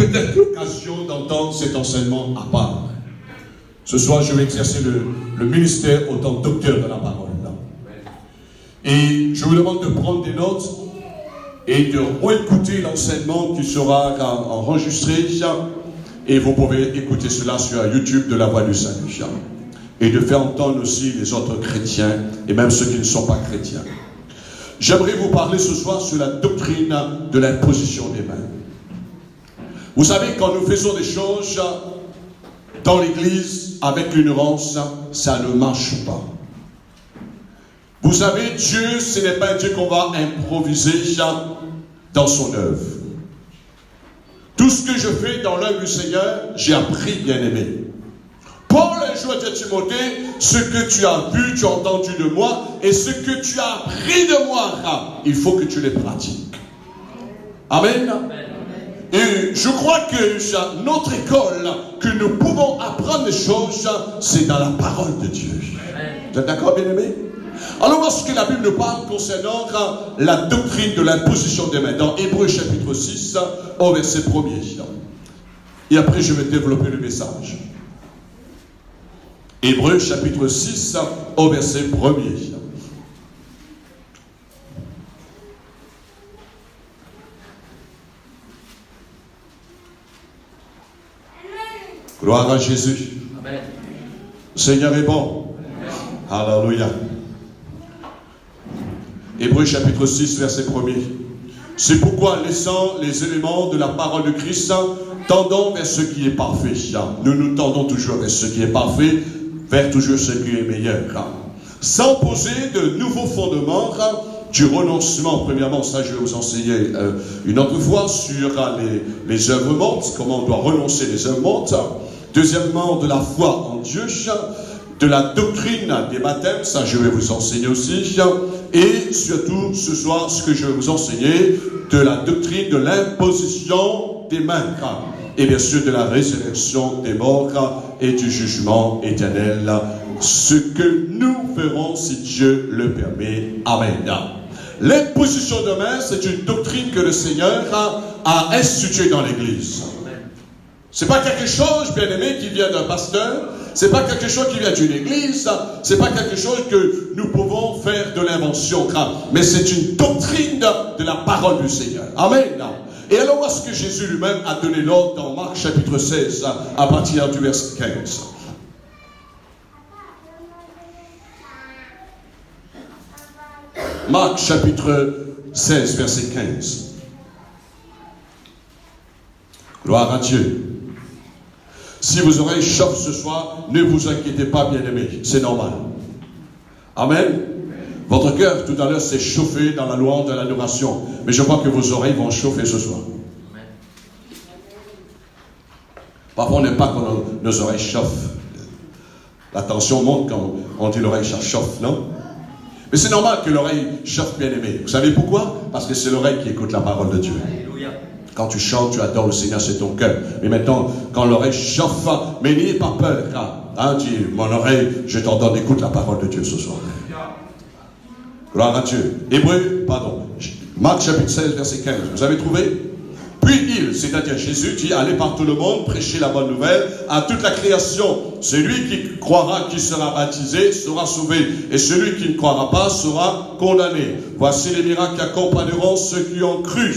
peut-être l'occasion d'entendre cet enseignement à part. Ce soir, je vais exercer le ministère autant docteur de la parole. Et je vous demande de prendre des notes et de réécouter l'enseignement qui sera enregistré. Et vous pouvez écouter cela sur YouTube de la Voix du Salut. Et de faire entendre aussi les autres chrétiens et même ceux qui ne sont pas chrétiens. J'aimerais vous parler ce soir sur la doctrine de l'imposition des mains. Vous savez, quand nous faisons des choses dans l'église avec l'ignorance, ça ne marche pas. Vous savez, Dieu, ce n'est pas un Dieu qu'on va improviser dans son œuvre. Tout ce que je fais dans l'œuvre du Seigneur, j'ai appris, bien aimé. Paul un jour a dit à Timothée, ce que tu as vu, tu as entendu de moi, et ce que tu as appris de moi, il faut que tu les pratiques. Amen. Et je crois que notre école, que nous pouvons apprendre des choses, c'est dans la parole de Dieu. Vous êtes d'accord, bien aimé? Alors, voici ce que la Bible nous parle concernant la doctrine de l'imposition des mains, dans Hébreux chapitre 6, au verset 1er. Et après, je vais développer le message. Hébreux chapitre 6, au verset 1er. Gloire à Jésus. Amen. Le Seigneur est bon. Amen. Alléluia. Hébreux chapitre 6, verset 1er. C'est pourquoi, laissant les éléments de la parole de Christ, tendons vers ce qui est parfait. Nous nous tendons toujours vers ce qui est parfait, vers toujours ce qui est meilleur. Sans poser de nouveaux fondements du renoncement. Premièrement, ça je vais vous enseigner une autre fois sur les œuvres mortes, comment on doit renoncer les œuvres mortes. Deuxièmement, de la foi en Dieu, de la doctrine des baptêmes, ça je vais vous enseigner aussi. Et surtout, ce soir, ce que je vais vous enseigner, de la doctrine de l'imposition des mains. Et bien sûr, de la résurrection des morts et du jugement éternel. Ce que nous ferons si Dieu le permet. Amen. L'imposition de main, c'est une doctrine que le Seigneur a instituée dans l'Église. Ce n'est pas quelque chose, bien aimé, qui vient d'un pasteur. Ce n'est pas quelque chose qui vient d'une église. Ce n'est pas quelque chose que nous pouvons faire de l'invention. Mais c'est une doctrine de la parole du Seigneur. Amen. Et alors, voici ce que Jésus lui-même a donné l'ordre dans Marc chapitre 16, à partir du verset 15. Marc chapitre 16, verset 15. Gloire à Dieu. Si vos oreilles chauffent ce soir, ne vous inquiétez pas, bien-aimés. C'est normal. Amen. Votre cœur, tout à l'heure, s'est chauffé dans la louange de l'adoration. Mais je crois que vos oreilles vont chauffer ce soir. Parfois, on n'aime pas quand nos oreilles chauffent. La tension monte quand on dit l'oreille chauffe, non? Mais c'est normal que l'oreille chauffe, bien-aimé. Vous savez pourquoi? Parce que c'est l'oreille qui écoute la parole de Dieu. Alléluia. Quand tu chantes, tu adores le Seigneur, c'est ton cœur. Mais maintenant, quand l'oreille chauffe, mais n'ayez pas peur. Dis, mon oreille, je t'entends, écoute la parole de Dieu ce soir. Gloire à Dieu. Marc chapitre 16, verset 15. Vous avez trouvé? Puis il, c'est-à-dire Jésus, dit, allez par tout le monde, prêchez la bonne nouvelle à toute la création. Celui qui croira, qui sera baptisé, sera sauvé. Et celui qui ne croira pas sera condamné. Voici les miracles qui accompagneront ceux qui ont cru.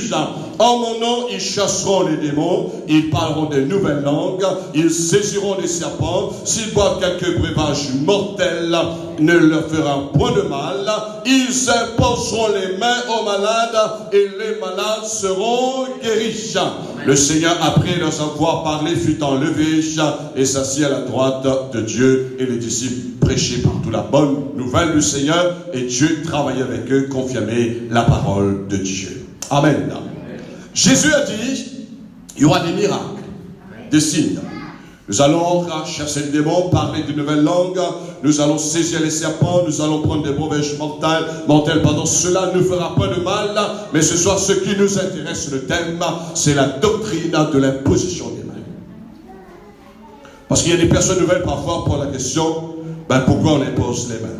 En mon nom, ils chasseront les démons, ils parleront de nouvelles langues, ils saisiront des serpents. S'ils boivent quelques breuvages mortels, ne leur fera point de mal. Ils imposeront les mains aux malades et les malades seront guéris. Le Seigneur, après leur avoir parlé, fut enlevé et s'assit à la droite de Dieu, et les disciples prêchaient partout la bonne nouvelle du Seigneur, et Dieu travaillait avec eux, confirmait la parole de Dieu. Amen. Jésus a dit, il y aura des miracles, des signes. Nous allons chasser le démon, parler de nouvelles langues, nous allons saisir les serpents, nous allons prendre des breuvages mortels, cela ne fera pas de mal, mais ce soir, ce qui nous intéresse, le thème, c'est la doctrine de l'imposition des mains. Parce qu'il y a des personnes nouvelles parfois pour la question, pourquoi on impose les mains?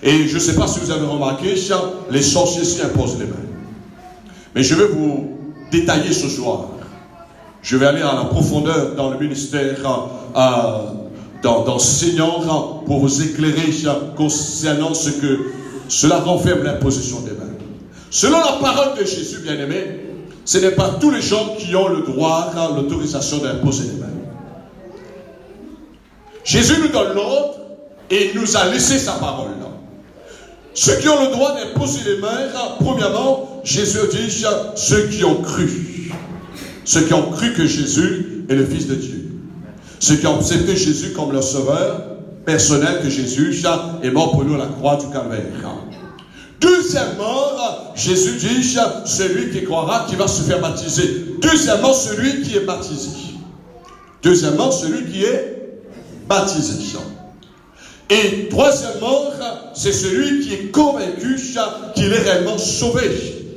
Et je ne sais pas si vous avez remarqué, les sorciers s'y imposent les mains. Mais je vais vous détailler ce soir Je vais aller à la profondeur dans le ministère d'enseignant pour vous éclairer concernant ce que cela renferme l'imposition des mains. Selon la parole de Jésus, bien-aimé, ce n'est pas tous les gens qui ont le droit, l'autorisation d'imposer les mains. Jésus nous donne l'ordre et il nous a laissé sa parole. Ceux qui ont le droit d'imposer les mains, premièrement, Jésus dit ceux qui ont cru. Ceux qui ont cru que Jésus est le Fils de Dieu. Ceux qui ont accepté Jésus comme leur sauveur personnel, que Jésus est mort pour nous à la croix du Calvaire. Deuxièmement, Jésus dit celui qui croira, qui va se faire baptiser. Deuxièmement, celui qui est baptisé. Deuxièmement, celui qui est baptisé. Et troisièmement, c'est celui qui est convaincu qu'il est réellement sauvé.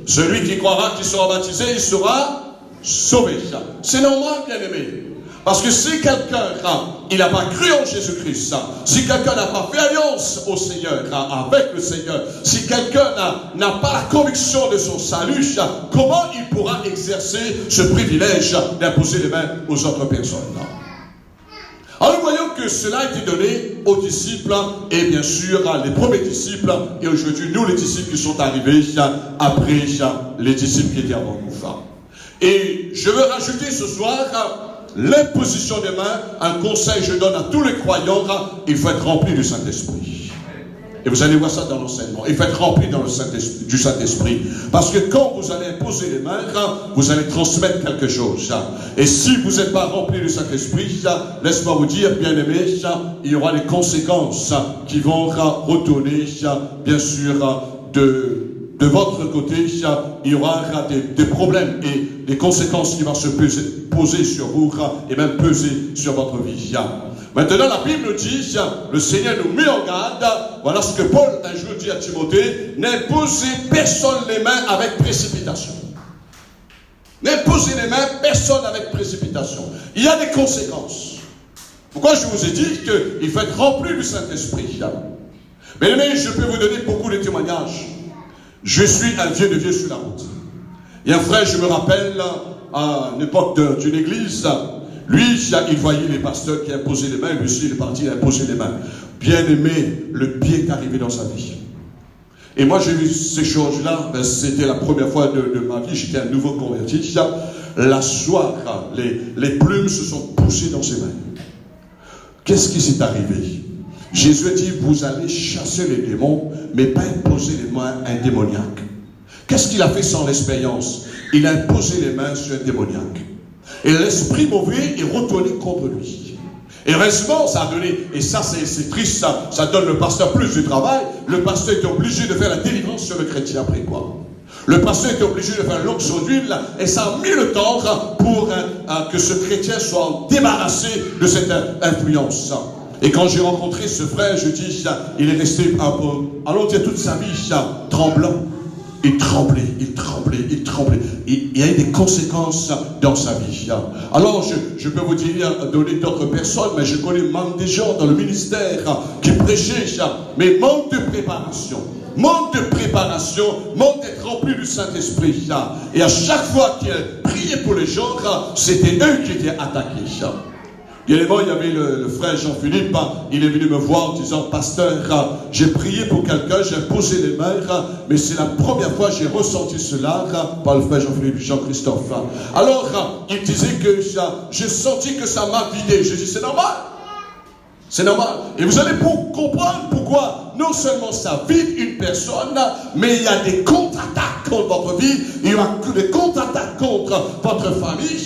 Celui qui croira qu'il sera baptisé, il sera sauvé. C'est normal, bien-aimé. Parce que si quelqu'un, il n'a pas cru en Jésus-Christ, si quelqu'un n'a pas fait alliance au Seigneur, avec le Seigneur, si quelqu'un n'a pas la conviction de son salut, comment il pourra exercer ce privilège d'imposer les mains aux autres personnes? Alors nous voyons que cela a été donné aux disciples et bien sûr les premiers disciples et aujourd'hui nous les disciples qui sont arrivés après les disciples qui étaient avant nous. Et je veux rajouter ce soir l'imposition des mains, un conseil que je donne à tous les croyants, il faut être rempli du Saint-Esprit. Et vous allez voir ça dans l'enseignement. Il faut être rempli du Saint-Esprit. Parce que quand vous allez imposer les mains, vous allez transmettre quelque chose. Et si vous n'êtes pas rempli du Saint-Esprit, laisse-moi vous dire, bien-aimés, il y aura des conséquences qui vont retourner, bien sûr, de votre côté, il y aura des problèmes et des conséquences qui vont se poser sur vous et même peser sur votre vie. Maintenant, la Bible nous dit, le Seigneur nous met en garde. Voilà ce que Paul un jour dit à Timothée: n'imposez personne les mains avec précipitation. N'imposez les mains personne avec précipitation. Il y a des conséquences. Pourquoi je vous ai dit qu'il faut être rempli du Saint-Esprit? Mais je peux vous donner beaucoup de témoignages. Je suis un vieux de vieux sur la route. Et un frère, je me rappelle, à l'époque d'une église, lui, il voyait les pasteurs qui imposaient les mains, lui aussi, il est parti, il a imposé les mains. Bien aimé, le pied est arrivé dans sa vie. Et moi, j'ai vu ces choses-là, c'était la première fois de ma vie, j'étais un nouveau converti. La soie, les plumes se sont poussées dans ses mains. Qu'est-ce qui s'est arrivé? Jésus dit, vous allez chasser les démons, mais pas imposer les mains à un démoniaque. Qu'est-ce qu'il a fait sans l'expérience? Il a imposé les mains sur un démoniaque. Et l'esprit mauvais est retourné contre lui. Et heureusement, ça a donné, et ça c'est triste, ça donne le pasteur plus de travail. Le pasteur était obligé de faire la délivrance sur le chrétien après quoi? Le pasteur était obligé de faire l'onction d'huile, et ça a mis le temps pour que ce chrétien soit débarrassé de cette influence. Et quand j'ai rencontré ce frère, je dis, il est resté allons dire toute sa vie, tremblant. Il tremblait. Il y a eu des conséquences dans sa vie. Alors, je peux vous donner d'autres personnes, mais je connais même des gens dans le ministère qui prêchaient, mais manque de préparation. Manque d'être rempli du Saint-Esprit. Et à chaque fois qu'il priait pour les gens, c'était eux qui étaient attaqués. Il y avait le frère Jean-Philippe, il est venu me voir en disant, pasteur, j'ai prié pour quelqu'un, j'ai posé les mains, mais c'est la première fois que j'ai ressenti cela par le frère Jean-Philippe, Jean-Christophe. Alors, il disait que j'ai senti que ça m'a vidé. Je dis, c'est normal. C'est normal. Et vous allez comprendre pourquoi non seulement ça vide une personne, mais il y a des contre-attaques contre votre vie, il y a des contre-attaques contre votre famille,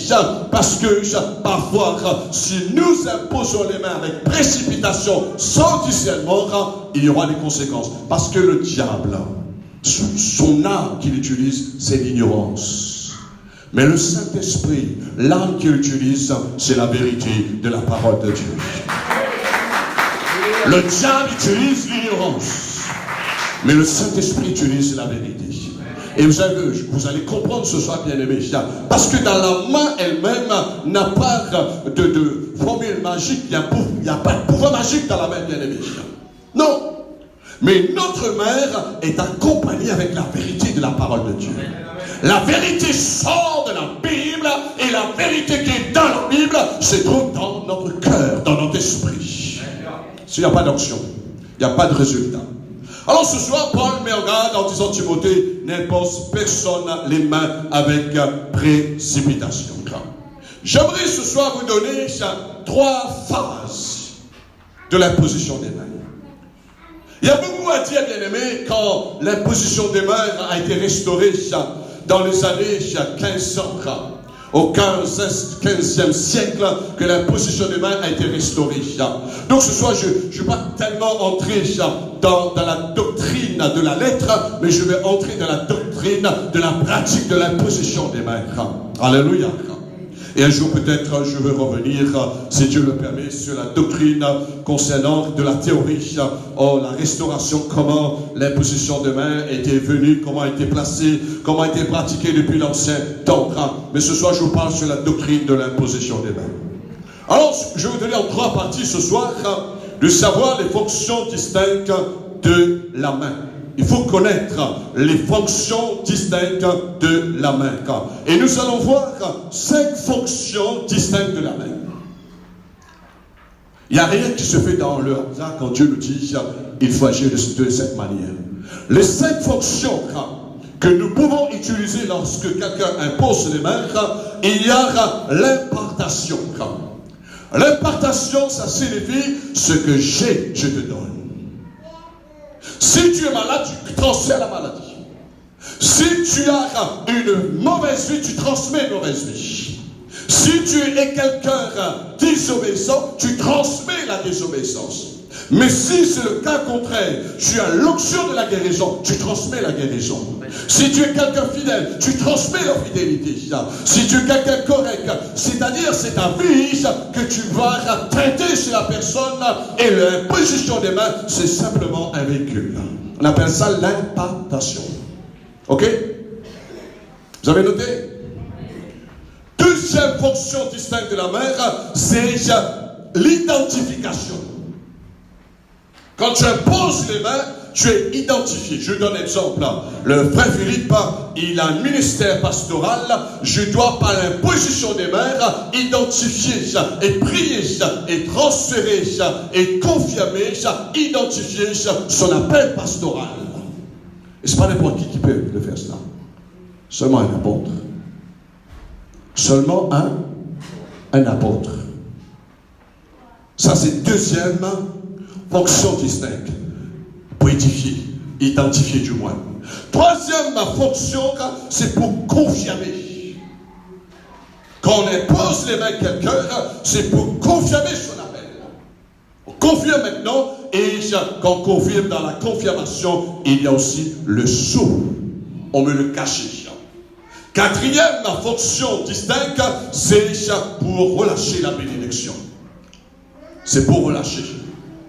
parce que parfois, si nous imposons les mains avec précipitation, sans discernement, il y aura des conséquences. Parce que le diable, son arme qu'il utilise, c'est l'ignorance. Mais le Saint-Esprit, l'arme qu'il utilise, c'est la vérité de la parole de Dieu. Le diable utilise l'ignorance, mais le Saint-Esprit utilise la vérité. Et vous allez comprendre ce soir, bien-aimé, parce que dans la main elle-même n'a pas de formule magique, il n'y a pas de pouvoir magique dans la main, bien-aimé. Non, mais notre main est accompagnée avec la vérité de la parole de Dieu. La vérité sort de la Bible et Et la vérité qui est dans la Bible se trouve dans notre cœur, dans notre esprit. S'il n'y a pas d'action, il n'y a pas de résultat. Alors ce soir, Paul met en garde en disant Timothée, n'impose personne les mains avec précipitation. J'aimerais ce soir vous donner 3 phases de l'imposition des mains. Il y a beaucoup à dire, bien-aimés, quand l'imposition des mains a été restaurée dans les années 1500, au 15e siècle, que l'imposition des mains a été restaurée. Donc ce soir, je ne vais pas tellement entrer dans la doctrine de la lettre, mais je vais entrer dans la doctrine de la pratique de l'imposition des mains. Alléluia. Et un jour peut-être je vais revenir, si Dieu le permet, sur la doctrine concernant de la théorie, la restauration, comment l'imposition de main était venue, comment a été placée, comment a été pratiquée depuis l'ancien temps. Mais ce soir je vous parle sur la doctrine de l'imposition des mains. Alors je vais vous donner en 3 parties ce soir, de savoir les fonctions distinctes de la main. Il faut connaître les fonctions distinctes de la main. Et nous allons voir 5 fonctions distinctes de la main. Il n'y a rien qui se fait dans le hasard quand Dieu nous dit il faut agir de cette manière. Les 5 fonctions que nous pouvons utiliser lorsque quelqu'un impose les mains, il y a l'impartation. L'impartation, ça signifie ce que j'ai, je te donne. Si tu es malade, tu transfères la maladie. Si tu as une mauvaise vie, tu transmets une mauvaise vie. Si tu es quelqu'un désobéissant, tu transmets la désobéissance. Mais si c'est le cas contraire, tu as l'onction de la guérison, tu transmets la guérison. Si tu es quelqu'un fidèle, tu transmets la fidélité. Si tu es quelqu'un correct, c'est-à-dire c'est ta vie que tu vas traiter sur la personne, et l'imposition des mains, c'est simplement un véhicule. On appelle ça l'impartation. Ok? Vous avez noté? Deuxième fonction distincte de la main, c'est l'identification. Quand tu imposes les mains, tu es identifié. Je donne un exemple. Le frère Philippe, il a un ministère pastoral. Je dois, par l'imposition des mains, identifier et prier et transférer et confirmer, identifier son appel pastoral. Et ce n'est pas n'importe qui peut le faire cela. Seulement un apôtre. Seulement un apôtre. Ça, c'est deuxième fonction distincte. Pour édifier, identifier du moins. Troisième fonction, c'est pour confirmer. Quand on impose les mains à quelqu'un, c'est pour confirmer son appel. On confirme maintenant, et quand on confirme dans la confirmation, il y a aussi le sceau. On me le cache. Quatrième fonction distincte, c'est pour relâcher la bénédiction. C'est pour relâcher.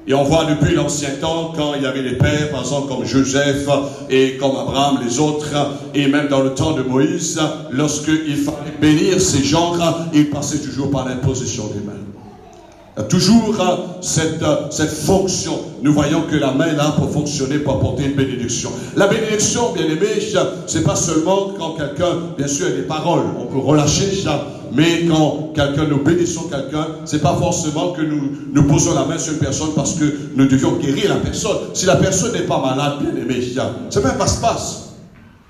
Et on voit depuis l'ancien temps, quand il y avait les pères, par exemple comme Joseph et comme Abraham, les autres, et même dans le temps de Moïse, lorsqu'il fallait bénir ces gens, il passait toujours par l'imposition des mains. Il y a toujours cette fonction. Nous voyons que la main est là pour fonctionner, pour apporter une bénédiction. La bénédiction, bien aimé, c'est pas seulement quand quelqu'un, bien sûr, il y a des paroles, on peut relâcher ça. Mais quand quelqu'un, nous bénissons quelqu'un, c'est pas forcément que nous posons la main sur une personne parce que nous devions guérir la personne. Si la personne n'est pas malade, bien aimé, c'est même passe-passe.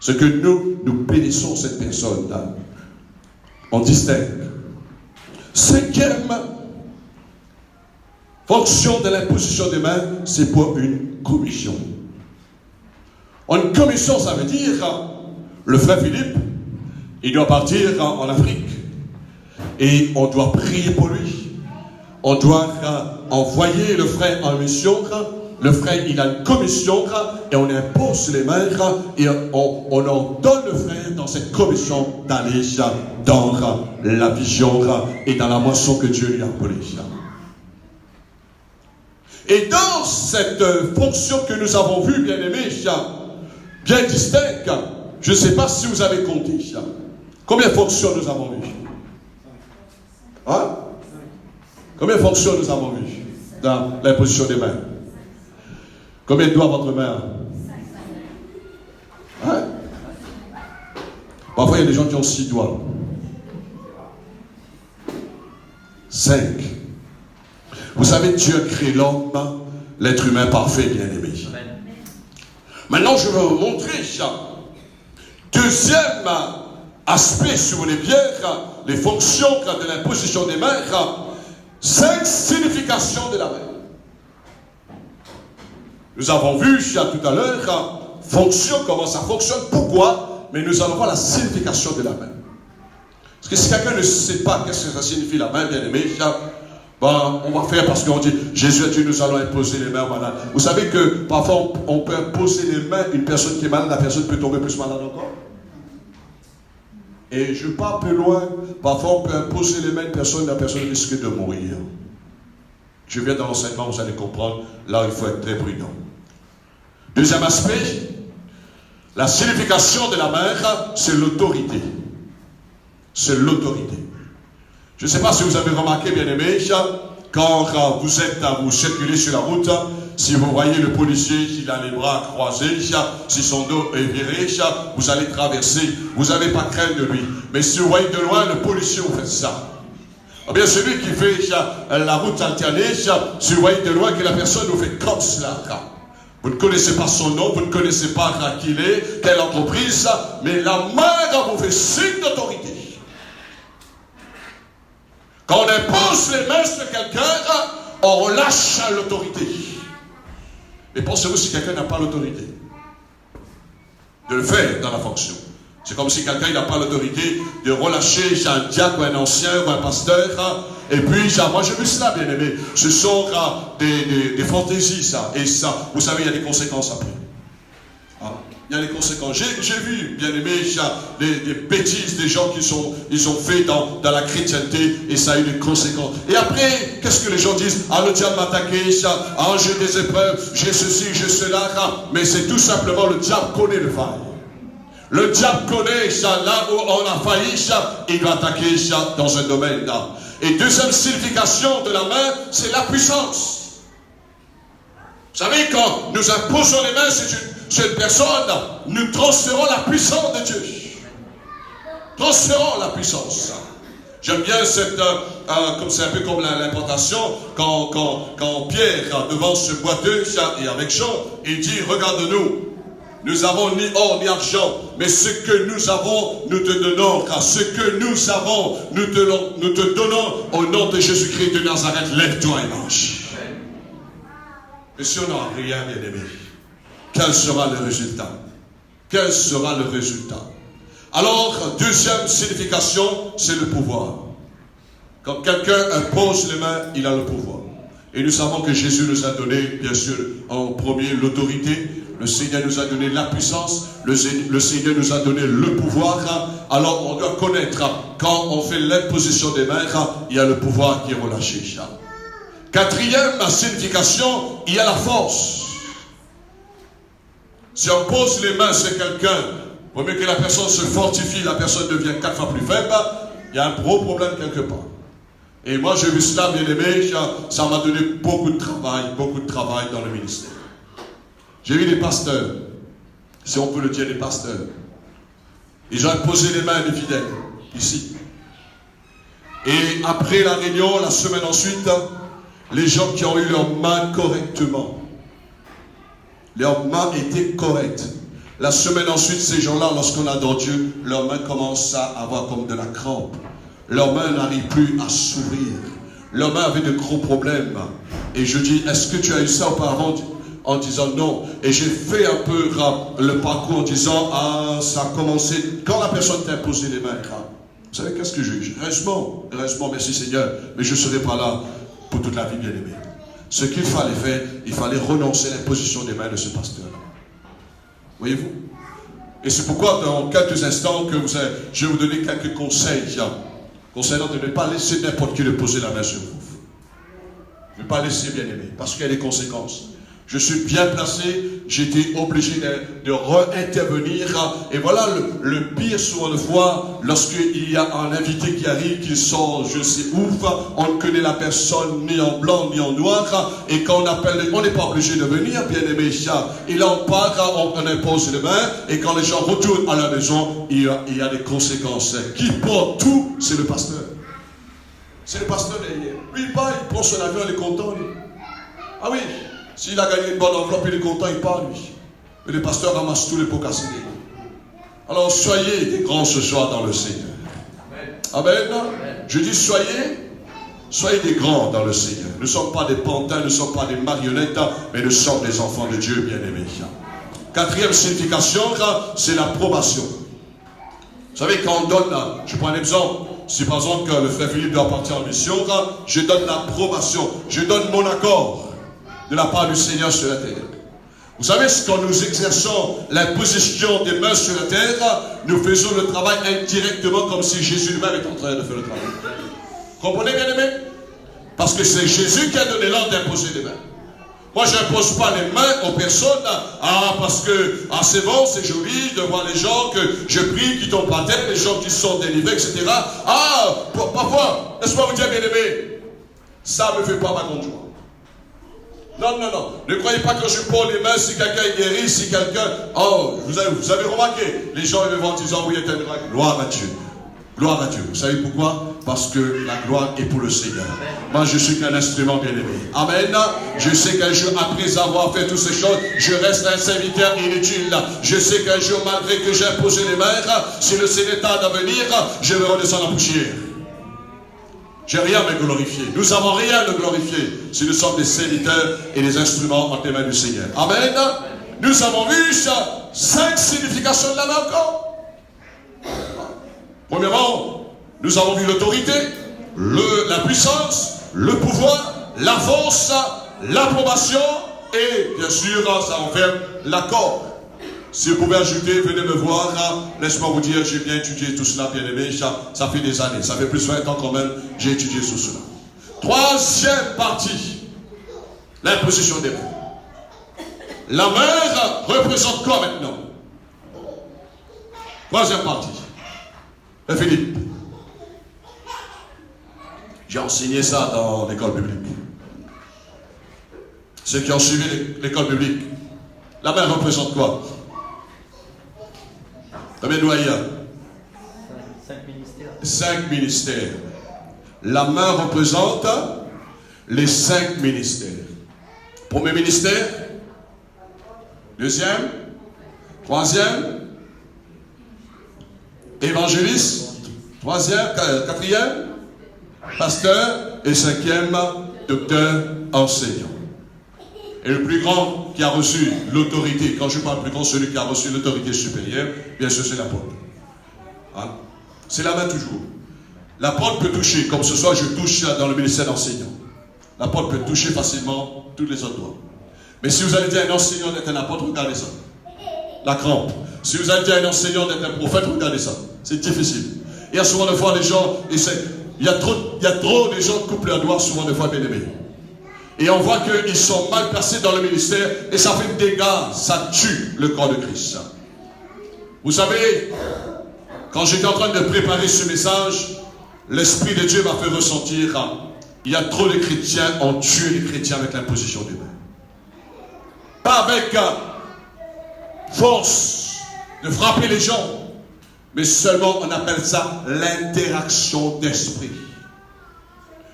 C'est que nous bénissons cette personne-là. On distingue. Cinquième fonction de l'imposition des mains, c'est pour une commission. Une commission, ça veut dire, le frère Philippe, il doit partir en Afrique. Et on doit prier pour lui. On doit envoyer le frère en mission. Le frère, il a une commission et on impose les mains et on ordonne le frère dans cette commission d'aller dans la vision et dans la moisson que Dieu lui a appelée. Et dans cette fonction que nous avons vue, bien aimé, bien distincte, je ne sais pas si vous avez compté. Combien de fonctions nous avons vues? Hein? Combien de fonctions nous avons vues dans l'imposition des mains? Combien de doigts votre main? Hein? Parfois il y a des gens qui ont 6 doigts. 5. Vous savez, Dieu a créé l'homme, l'être humain parfait, bien-aimé. Maintenant, je vais vous montrer ça. Deuxième aspect, si vous voulez bien, les fonctions de l'imposition des mains, 5 significations de la main. Nous avons vu tout à l'heure, fonction, comment ça fonctionne, pourquoi, mais nous allons voir la signification de la main. Parce que si quelqu'un ne sait pas qu'est-ce que ça signifie la main, bien aimé, on va faire parce qu'on dit, Jésus a dit, nous allons imposer les mains malades. Vous savez que parfois on peut imposer les mains, une personne qui est malade, la personne peut tomber plus malade encore. Et je pars plus loin, parfois on peut imposer les mains à une personne, la personne risque de mourir. Je viens dans l'enseignement, vous allez comprendre, là il faut être très prudent. Deuxième aspect, la signification de la main, c'est l'autorité. C'est l'autorité. Je ne sais pas si vous avez remarqué, bien aimé, quand vous circulez sur la route, si vous voyez le policier, s'il a les bras croisés, si son dos est viré, vous allez traverser, vous n'avez pas crainte de lui. Mais si vous voyez de loin le policier, vous faites ça. Eh bien, celui qui fait la route alternée, si vous voyez de loin que la personne vous fait comme cela. Vous ne connaissez pas son nom, vous ne connaissez pas qui il est, quelle entreprise, mais la main vous fait signe d'autorité. Quand on impose les mains sur quelqu'un, on relâche l'autorité. Et pensez-vous si quelqu'un n'a pas l'autorité de le faire dans la fonction. C'est comme si quelqu'un n'a pas l'autorité de relâcher un diacre ou un ancien ou un pasteur. Et puis, moi j'ai vu cela, bien aimé. Ce sont des fantaisies, ça. Et ça, vous savez, il y a des conséquences après. Il y a des conséquences. J'ai vu, bien aimé, des bêtises des gens ils ont fait dans la chrétienté et ça a eu des conséquences. Et après, qu'est-ce que les gens disent? Ah, le diable m'a attaqué, j'ai des épreuves, j'ai ceci, j'ai cela. Mais c'est tout simplement le diable connaît le faille. Le diable connaît là où on a failli, il va attaquer dans un domaine là. Et deuxième signification de la main, c'est la puissance. Vous savez, quand nous imposons les mains sur une personne, nous transférons la puissance de Dieu. Transférons la puissance. J'aime bien c'est un peu comme l'implantation, quand Pierre, devant ce boiteux, et avec Jean, il dit, regarde-nous. Nous n'avons ni or ni argent, mais ce que nous avons, nous te donnons. Car ce que nous avons, nous te donnons au nom de Jésus-Christ de Nazareth. Lève-toi et marche. Mais si on n'a rien, bien aimé, quel sera le résultat? Quel sera le résultat? Alors, deuxième signification, c'est le pouvoir. Quand quelqu'un impose les mains, il a le pouvoir. Et nous savons que Jésus nous a donné, bien sûr, en premier, l'autorité. Le Seigneur nous a donné la puissance. Le Seigneur nous a donné le pouvoir. Alors, on doit connaître, quand on fait l'imposition des mains, il y a le pouvoir qui est relâché. Quatrième signification, il y a la force. Si on pose les mains sur quelqu'un, pour mieux que la personne se fortifie, la personne devient 4 fois plus faible, il y a un gros problème quelque part. Et moi, j'ai vu cela, bien aimé, ça m'a donné beaucoup de travail dans le ministère. J'ai vu des pasteurs, si on peut le dire, des pasteurs. Ils ont imposé les mains des fidèles, ici. Et après la réunion, la semaine ensuite, les gens qui ont eu leurs mains correctement, leurs mains étaient correctes. La semaine ensuite, ces gens-là, lorsqu'on adore Dieu, leurs mains commencent à avoir comme de la crampe. Leurs mains n'arrivent plus à s'ouvrir. Leurs mains avaient de gros problèmes. Et je dis, est-ce que tu as eu ça auparavant? En disant non. Et j'ai fait un peu le parcours en disant, ah, ça a commencé quand la personne t'a imposé les mains. Vous savez qu'est-ce que j'ai eu? Heureusement, merci Seigneur, mais je ne serai pas là pour toute la vie, bien aimé. Ce qu'il fallait faire, il fallait renoncer à l'imposition des mains de ce pasteur. Voyez-vous? Et c'est pourquoi dans quelques instants que je vais vous donner quelques conseils concernant de ne pas laisser n'importe qui poser la main sur vous. Ne pas laisser, bien aimé, parce qu'il y a des conséquences. Je suis bien placé, j'étais obligé de réintervenir. Et voilà le pire souvent de fois, lorsqu'il y a un invité qui arrive, qui sort, je sais où, on ne connaît la personne ni en blanc ni en noir, et quand on appelle, on n'est pas obligé de venir, bien aimé chat. Et là on part, on impose les mains, et quand les gens retournent à la maison, il y a des conséquences. Qui porte tout, c'est le pasteur. C'est le pasteur derrière. Lui, il part, il prend son avion, il est content, lui. Ah oui, s'il a gagné une bonne enveloppe, il est content, il part, lui. Mais le pasteur ramasse tous les pots cassés. Alors, soyez des grands ce soir dans le Seigneur. Amen. Je dis, soyez des grands dans le Seigneur. Nous ne sommes pas des pantins, nous ne sommes pas des marionnettes, mais nous sommes des enfants de Dieu bien-aimés. Quatrième signification, c'est l'approbation. Vous savez, quand on donne, je prends un exemple, si par exemple le frère Philippe doit partir en mission, je donne l'approbation, je donne mon accord de la part du Seigneur sur la terre. Vous savez, quand nous exerçons l'imposition des mains sur la terre, nous faisons le travail indirectement comme si Jésus lui-même était en train de faire le travail. Comprenez, bien aimé? Parce que c'est Jésus qui a donné l'ordre d'imposer les mains. Moi, je n'impose pas les mains aux personnes, parce que, c'est bon, c'est joli de voir les gens que je prie, qui tombent par terre, les gens qui sont délivrés, etc. Parfois, laisse-moi vous dire, bien aimé, ça ne me fait pas ma grande joie. Non. Ne croyez pas que je pose les mains si quelqu'un est guéri, si quelqu'un... vous avez remarqué, les gens ils vont disant, oui, il y a un miracle. Gloire à Dieu. Gloire à Dieu. Vous savez pourquoi? Parce que la gloire est pour le Seigneur. Moi, je suis qu'un instrument bien-aimé. Amen. Je sais qu'un jour, après avoir fait toutes ces choses, je reste un serviteur inutile. Je sais qu'un jour, malgré que j'ai imposé les mains, si le Seigneur tarde à venir, je vais redescendre en poussière. J'ai rien à me glorifier. Nous n'avons rien à me glorifier si nous sommes des serviteurs et des instruments entre les mains du Seigneur. Amen. Nous avons vu 5 significations de la main encore. Premièrement, nous avons vu l'autorité, la puissance, le pouvoir, la force, l'approbation et bien sûr, ça enferme l'accord. Si vous pouvez ajouter, venez me voir, laisse-moi vous dire, j'ai bien étudié tout cela, bien aimé, ça fait des années, ça fait plus de 20 ans quand même, j'ai étudié tout cela. Troisième partie, l'imposition des mains. La main représente quoi maintenant? Troisième partie. Philippe. J'ai enseigné ça dans l'école biblique. Ceux qui ont suivi l'école biblique. La main représente quoi? Combien de doyens? 5 ministères. 5 ministères. La main représente les 5 ministères. Premier ministère. Deuxième. Troisième. Évangéliste. Troisième. Quatrième. Pasteur. Et cinquième. Docteur enseignant. Et le plus grand qui a reçu l'autorité, quand je parle plus grand, celui qui a reçu l'autorité supérieure, bien sûr c'est l'apôtre. Hein? C'est la main toujours. L'apôtre peut toucher, comme ce soir je touche dans le ministère d'enseignant. L'apôtre peut toucher facilement tous les autres doigts. Mais si vous allez dire à un enseignant d'être un apôtre, regardez ça. La crampe. Si vous allez dire à un enseignant d'être un prophète, regardez ça. C'est difficile. Il y a souvent des fois les gens, il y a trop de gens qui coupent leurs doigts, souvent des fois bien aimés. Et on voit qu'ils sont mal placés dans le ministère et ça fait des dégâts, ça tue le corps de Christ. Vous savez, quand j'étais en train de préparer ce message, l'Esprit de Dieu m'a fait ressentir, il y a trop de chrétiens ont tué les chrétiens avec l'imposition des mains. Pas avec force de frapper les gens, mais seulement on appelle ça l'interaction d'esprit.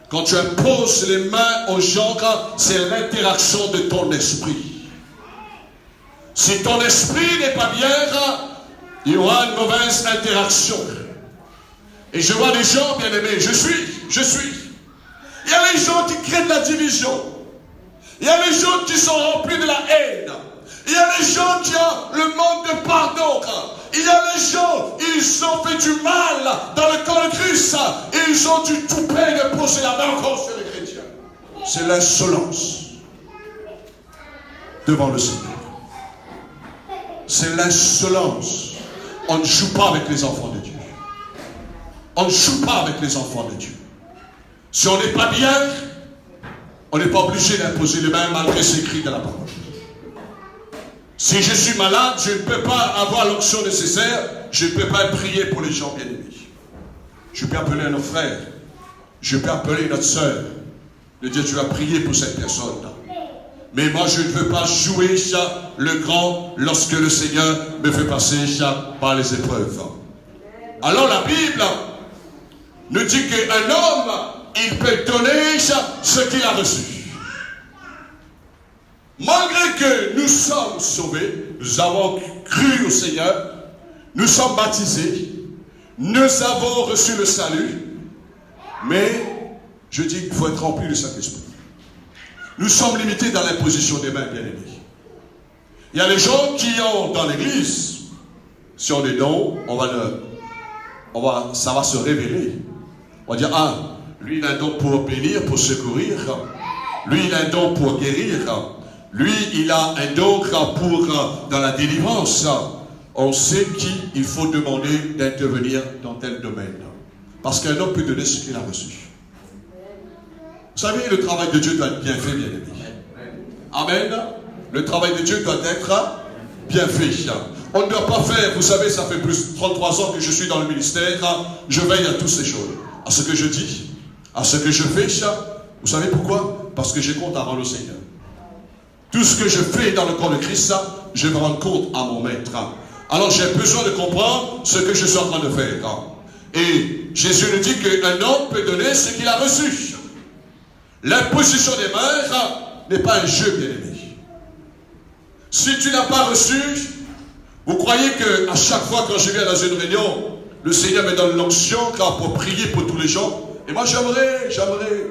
Quand tu imposes les mains aux gens, c'est l'interaction de ton esprit. Si ton esprit n'est pas bien, il y aura une mauvaise interaction. Et je vois des gens, bien aimés, je suis. Il y a les gens qui créent de la division. Il y a les gens qui sont remplis de la haine. Il y a les gens qui ont le manque de pardon. Il y a les gens, ils ont fait du mal dans le corps de Christ. Et ils ont du tout pain de poser la main encore sur les chrétiens. C'est l'insolence devant le Seigneur. C'est l'insolence. On ne joue pas avec les enfants de Dieu. On ne joue pas avec les enfants de Dieu. Si on n'est pas bien, on n'est pas obligé d'imposer les mains malgré ce cri de la parole. Si je suis malade, je ne peux pas avoir l'onction nécessaire, je ne peux pas prier pour les gens bien-aimés. Je peux appeler notre frère, je peux appeler notre soeur, de dire tu vas prier pour cette personne-là. Mais moi je ne veux pas jouer le grand lorsque le Seigneur me fait passer par les épreuves. Alors la Bible nous dit qu'un homme, il peut donner ce qu'il a reçu. Malgré que nous sommes sauvés, nous avons cru au Seigneur, nous sommes baptisés, nous avons reçu le salut, mais je dis qu'il faut être rempli du Saint-Esprit. Nous sommes limités dans l'imposition des mains, bien aimés. Il y a les gens qui ont dans l'église, si on est dons, ça va se révéler. On va dire, ah, lui il a un don pour bénir, pour secourir, lui il a un don pour guérir, lui il a un don pour dans la délivrance. On sait qu'il faut demander d'intervenir dans tel domaine. Parce qu'un homme peut donner ce qu'il a reçu. Vous savez, le travail de Dieu doit être bien fait, bien aimé. Amen. Le travail de Dieu doit être bien fait. On ne doit pas faire, vous savez, ça fait plus de 33 ans que je suis dans le ministère, je veille à toutes ces choses. À ce que je dis, à ce que je fais. Vous savez pourquoi? Parce que j'ai compte à rendre au Seigneur. Tout ce que je fais dans le corps de Christ, je me rends compte à mon maître. Alors j'ai besoin de comprendre ce que je suis en train de faire. Et Jésus nous dit qu'un homme peut donner ce qu'il a reçu. L'imposition des mains n'est pas un jeu, bien aimé. Si tu n'as pas reçu, vous croyez qu'à chaque fois quand je viens dans une réunion, le Seigneur me donne l'onction pour prier pour tous les gens. Et moi j'aimerais,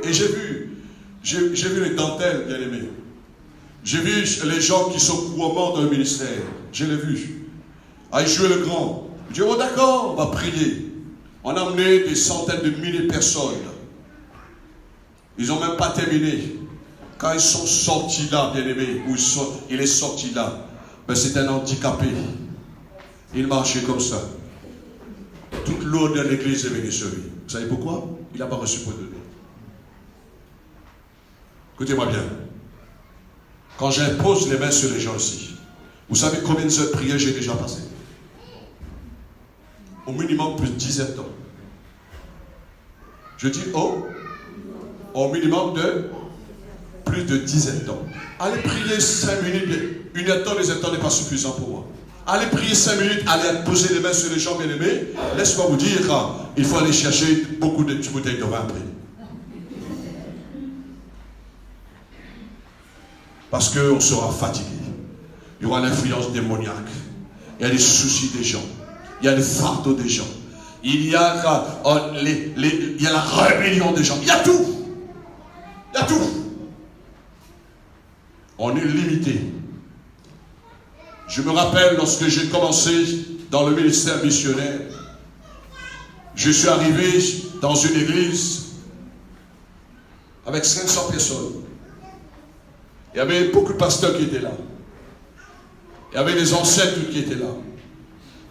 et j'ai vu les dentelles, bien aimés. J'ai vu les gens qui sont couramment dans le ministère. Je l'ai vu. À jouer le grand. Je dis, oh d'accord, on va prier. On a amené des centaines de milliers de personnes. Ils n'ont même pas terminé. Quand ils sont sortis là, bien aimés, il est sorti là, ben c'est un handicapé. Il marchait comme ça. Toute l'eau de l'église est venue sur lui. Vous savez pourquoi? Il n'a pas reçu pour donner. Écoutez-moi bien. Quand j'impose les mains sur les gens ici, vous savez combien de heures de prière j'ai déjà passé? Au minimum plus de 17 ans. Je dis au minimum de plus de 17 ans. Allez prier 5 minutes, une heure de temps, les temps n'est pas suffisant pour moi. Allez prier 5 minutes, allez poser les mains sur les gens bien aimés. Laisse-moi vous dire, il faut aller chercher beaucoup de petites bouteilles de vin après. Parce qu'on sera fatigué. Il y aura l'influence démoniaque. Il y a les soucis des gens. Il y a les fardeaux des gens. Il y a la rébellion des gens. Il y a tout. Il y a tout. On est limité. Je me rappelle lorsque j'ai commencé dans le ministère missionnaire, je suis arrivé dans une église avec 500 personnes. Il y avait beaucoup de pasteurs qui étaient là. Il y avait les ancêtres qui étaient là.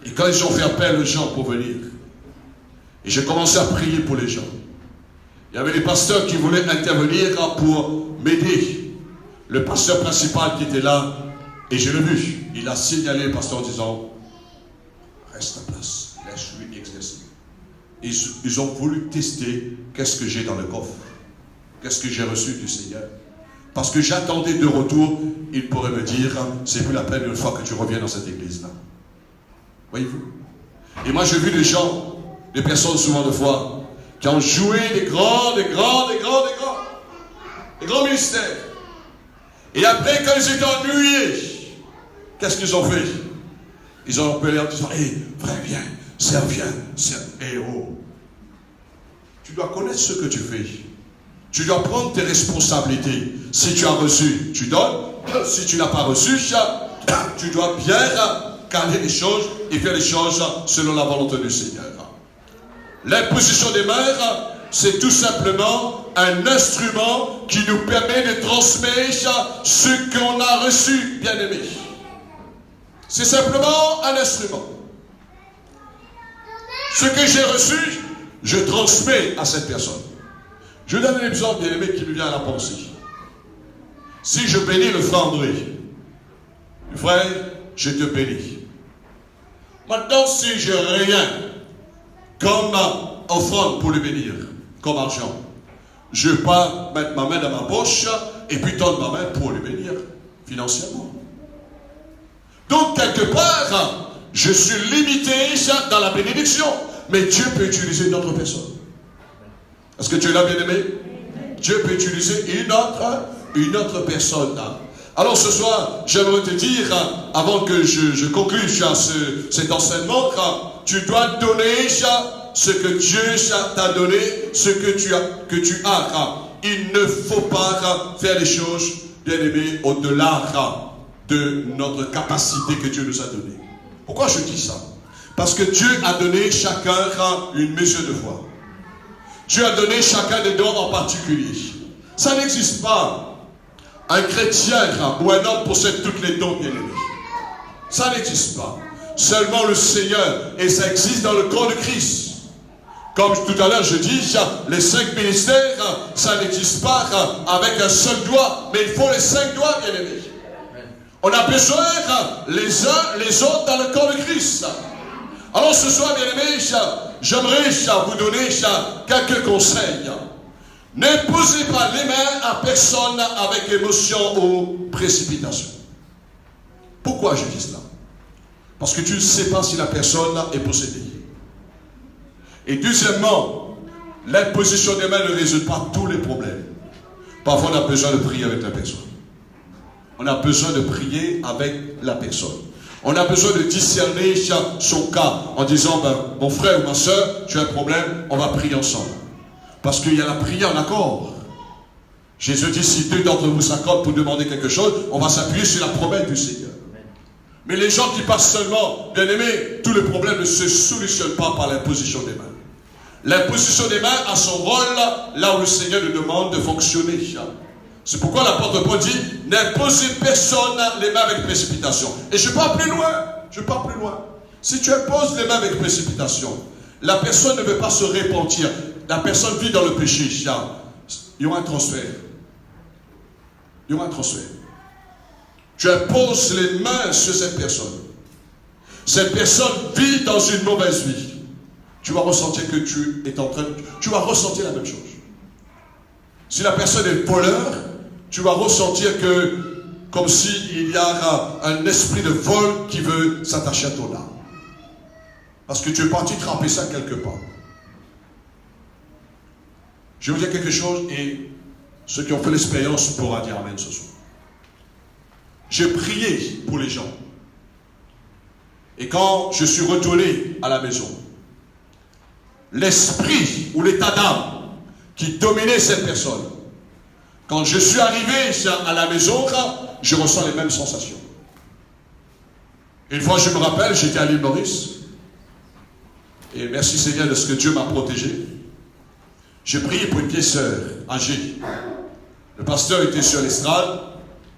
Et quand ils ont fait appel aux gens pour venir, et j'ai commencé à prier pour les gens, il y avait des pasteurs qui voulaient intervenir pour m'aider. Le pasteur principal qui était là, et je l'ai vu, il a signalé le pasteur en disant, reste à place, laisse-lui exercer. Ils ont voulu tester qu'est-ce que j'ai dans le coffre, qu'est-ce que j'ai reçu du Seigneur. Parce que j'attendais de retour, il pourrait me dire, c'est plus la peine une fois que tu reviens dans cette église-là. Voyez-vous? Et moi j'ai vu des gens, des personnes souvent de foi, qui ont joué des grands ministères. Et après, quand ils étaient ennuyés, qu'est-ce qu'ils ont fait? Ils ont appelé en disant, hé, frère, viens, sers, hé, oh. Tu dois connaître ce que tu fais. Tu dois prendre tes responsabilités. Si tu as reçu, tu donnes. Si tu n'as pas reçu, tu dois bien caler les choses et faire les choses selon la volonté du Seigneur. L'imposition des mains, c'est tout simplement un instrument qui nous permet de transmettre ce qu'on a reçu, bien aimé. C'est simplement un instrument. Ce que j'ai reçu, je transmets à cette personne. Je donne un exemple, bien aimé, qui me vient à la pensée. Si je bénis le frère André, frère, je te bénis. Maintenant, si je n'ai rien comme offrande pour le bénir, comme argent, je ne vais pas mettre ma main dans ma poche et puis tendre ma main pour le bénir financièrement. Donc, quelque part, je suis limité dans la bénédiction, mais Dieu peut utiliser une autre personne. Est-ce que tu es là, bien-aimé? Dieu peut utiliser une autre personne. Alors ce soir, j'aimerais te dire, avant que je conclue cet enseignement, tu dois donner ce que Dieu t'a donné, ce que tu as. Il ne faut pas faire les choses, bien aimés, au-delà de notre capacité que Dieu nous a donnée. Pourquoi je dis ça? Parce que Dieu a donné chacun une mesure de foi. Dieu a donné chacun des dons en particulier. Ça n'existe pas. Un chrétien ou un homme possède toutes les dons, bien aimés. Ça n'existe pas. Seulement le Seigneur, et ça existe dans le corps de Christ. Comme tout à l'heure je dis, les 5 ministères, ça n'existe pas avec un seul doigt, mais il faut les 5 doigts, bien aimés. On a besoin les uns les autres dans le corps de Christ. Alors ce soir, bien aimés, j'aimerais vous donner quelques conseils. N'imposez pas les mains à personne avec émotion ou précipitation. Pourquoi je dis cela? Parce que tu ne sais pas si la personne est possédée. Et deuxièmement, l'imposition des mains ne résout pas tous les problèmes. Parfois, on a besoin de prier avec la personne. On a besoin de prier avec la personne. On a besoin de discerner son cas en disant, mon frère ou ma soeur, tu as un problème, on va prier ensemble. Parce qu'il y a la prière en accord. Jésus dit, si 2 d'entre vous s'accordent pour demander quelque chose, on va s'appuyer sur la promesse du Seigneur. Mais les gens qui passent seulement, bien aimés, tous les problèmes ne se solutionnent pas par l'imposition des mains. L'imposition des mains a son rôle là où le Seigneur nous demande de fonctionner. C'est pourquoi l'apôtre Paul dit, n'imposez personne les mains avec précipitation. Et je pars plus loin. Si tu imposes les mains avec précipitation, la personne ne veut pas se repentir. La personne vit dans le péché. Il y aura un transfert. Tu imposes les mains sur cette personne. Cette personne vit dans une mauvaise vie. Tu vas ressentir que tu vas ressentir la même chose. Si la personne est voleur, tu vas ressentir que, comme s'il y a un esprit de vol qui veut s'attacher à ton âme. Parce que tu es parti tremper ça quelque part. Je vais vous dire quelque chose et ceux qui ont fait l'expérience pourront dire amen ce soir. J'ai prié pour les gens. Et quand je suis retourné à la maison, l'esprit ou l'état d'âme qui dominait cette personne, quand je suis arrivé à la maison, je ressens les mêmes sensations. Une fois, je me rappelle, j'étais à l'île Maurice. Et merci Seigneur de ce que Dieu m'a protégé. J'ai prié pour une vieille sœur âgée. Le pasteur était sur l'estrade.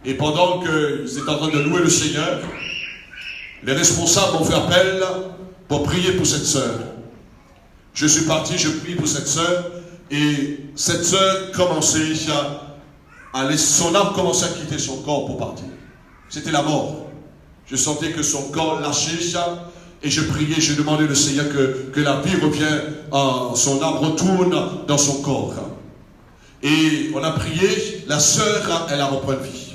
Et pendant qu'ils étaient en train de louer le Seigneur, les responsables m'ont fait appel pour prier pour cette sœur. Je suis parti, je prie pour cette sœur. Et cette sœur commençait son âme commençait à quitter son corps pour partir. C'était la mort. Je sentais que son corps lâchait. Et je priais, je demandais au Seigneur que la vie revienne, son âme retourne dans son corps. Et on a prié, la sœur, elle a repris vie.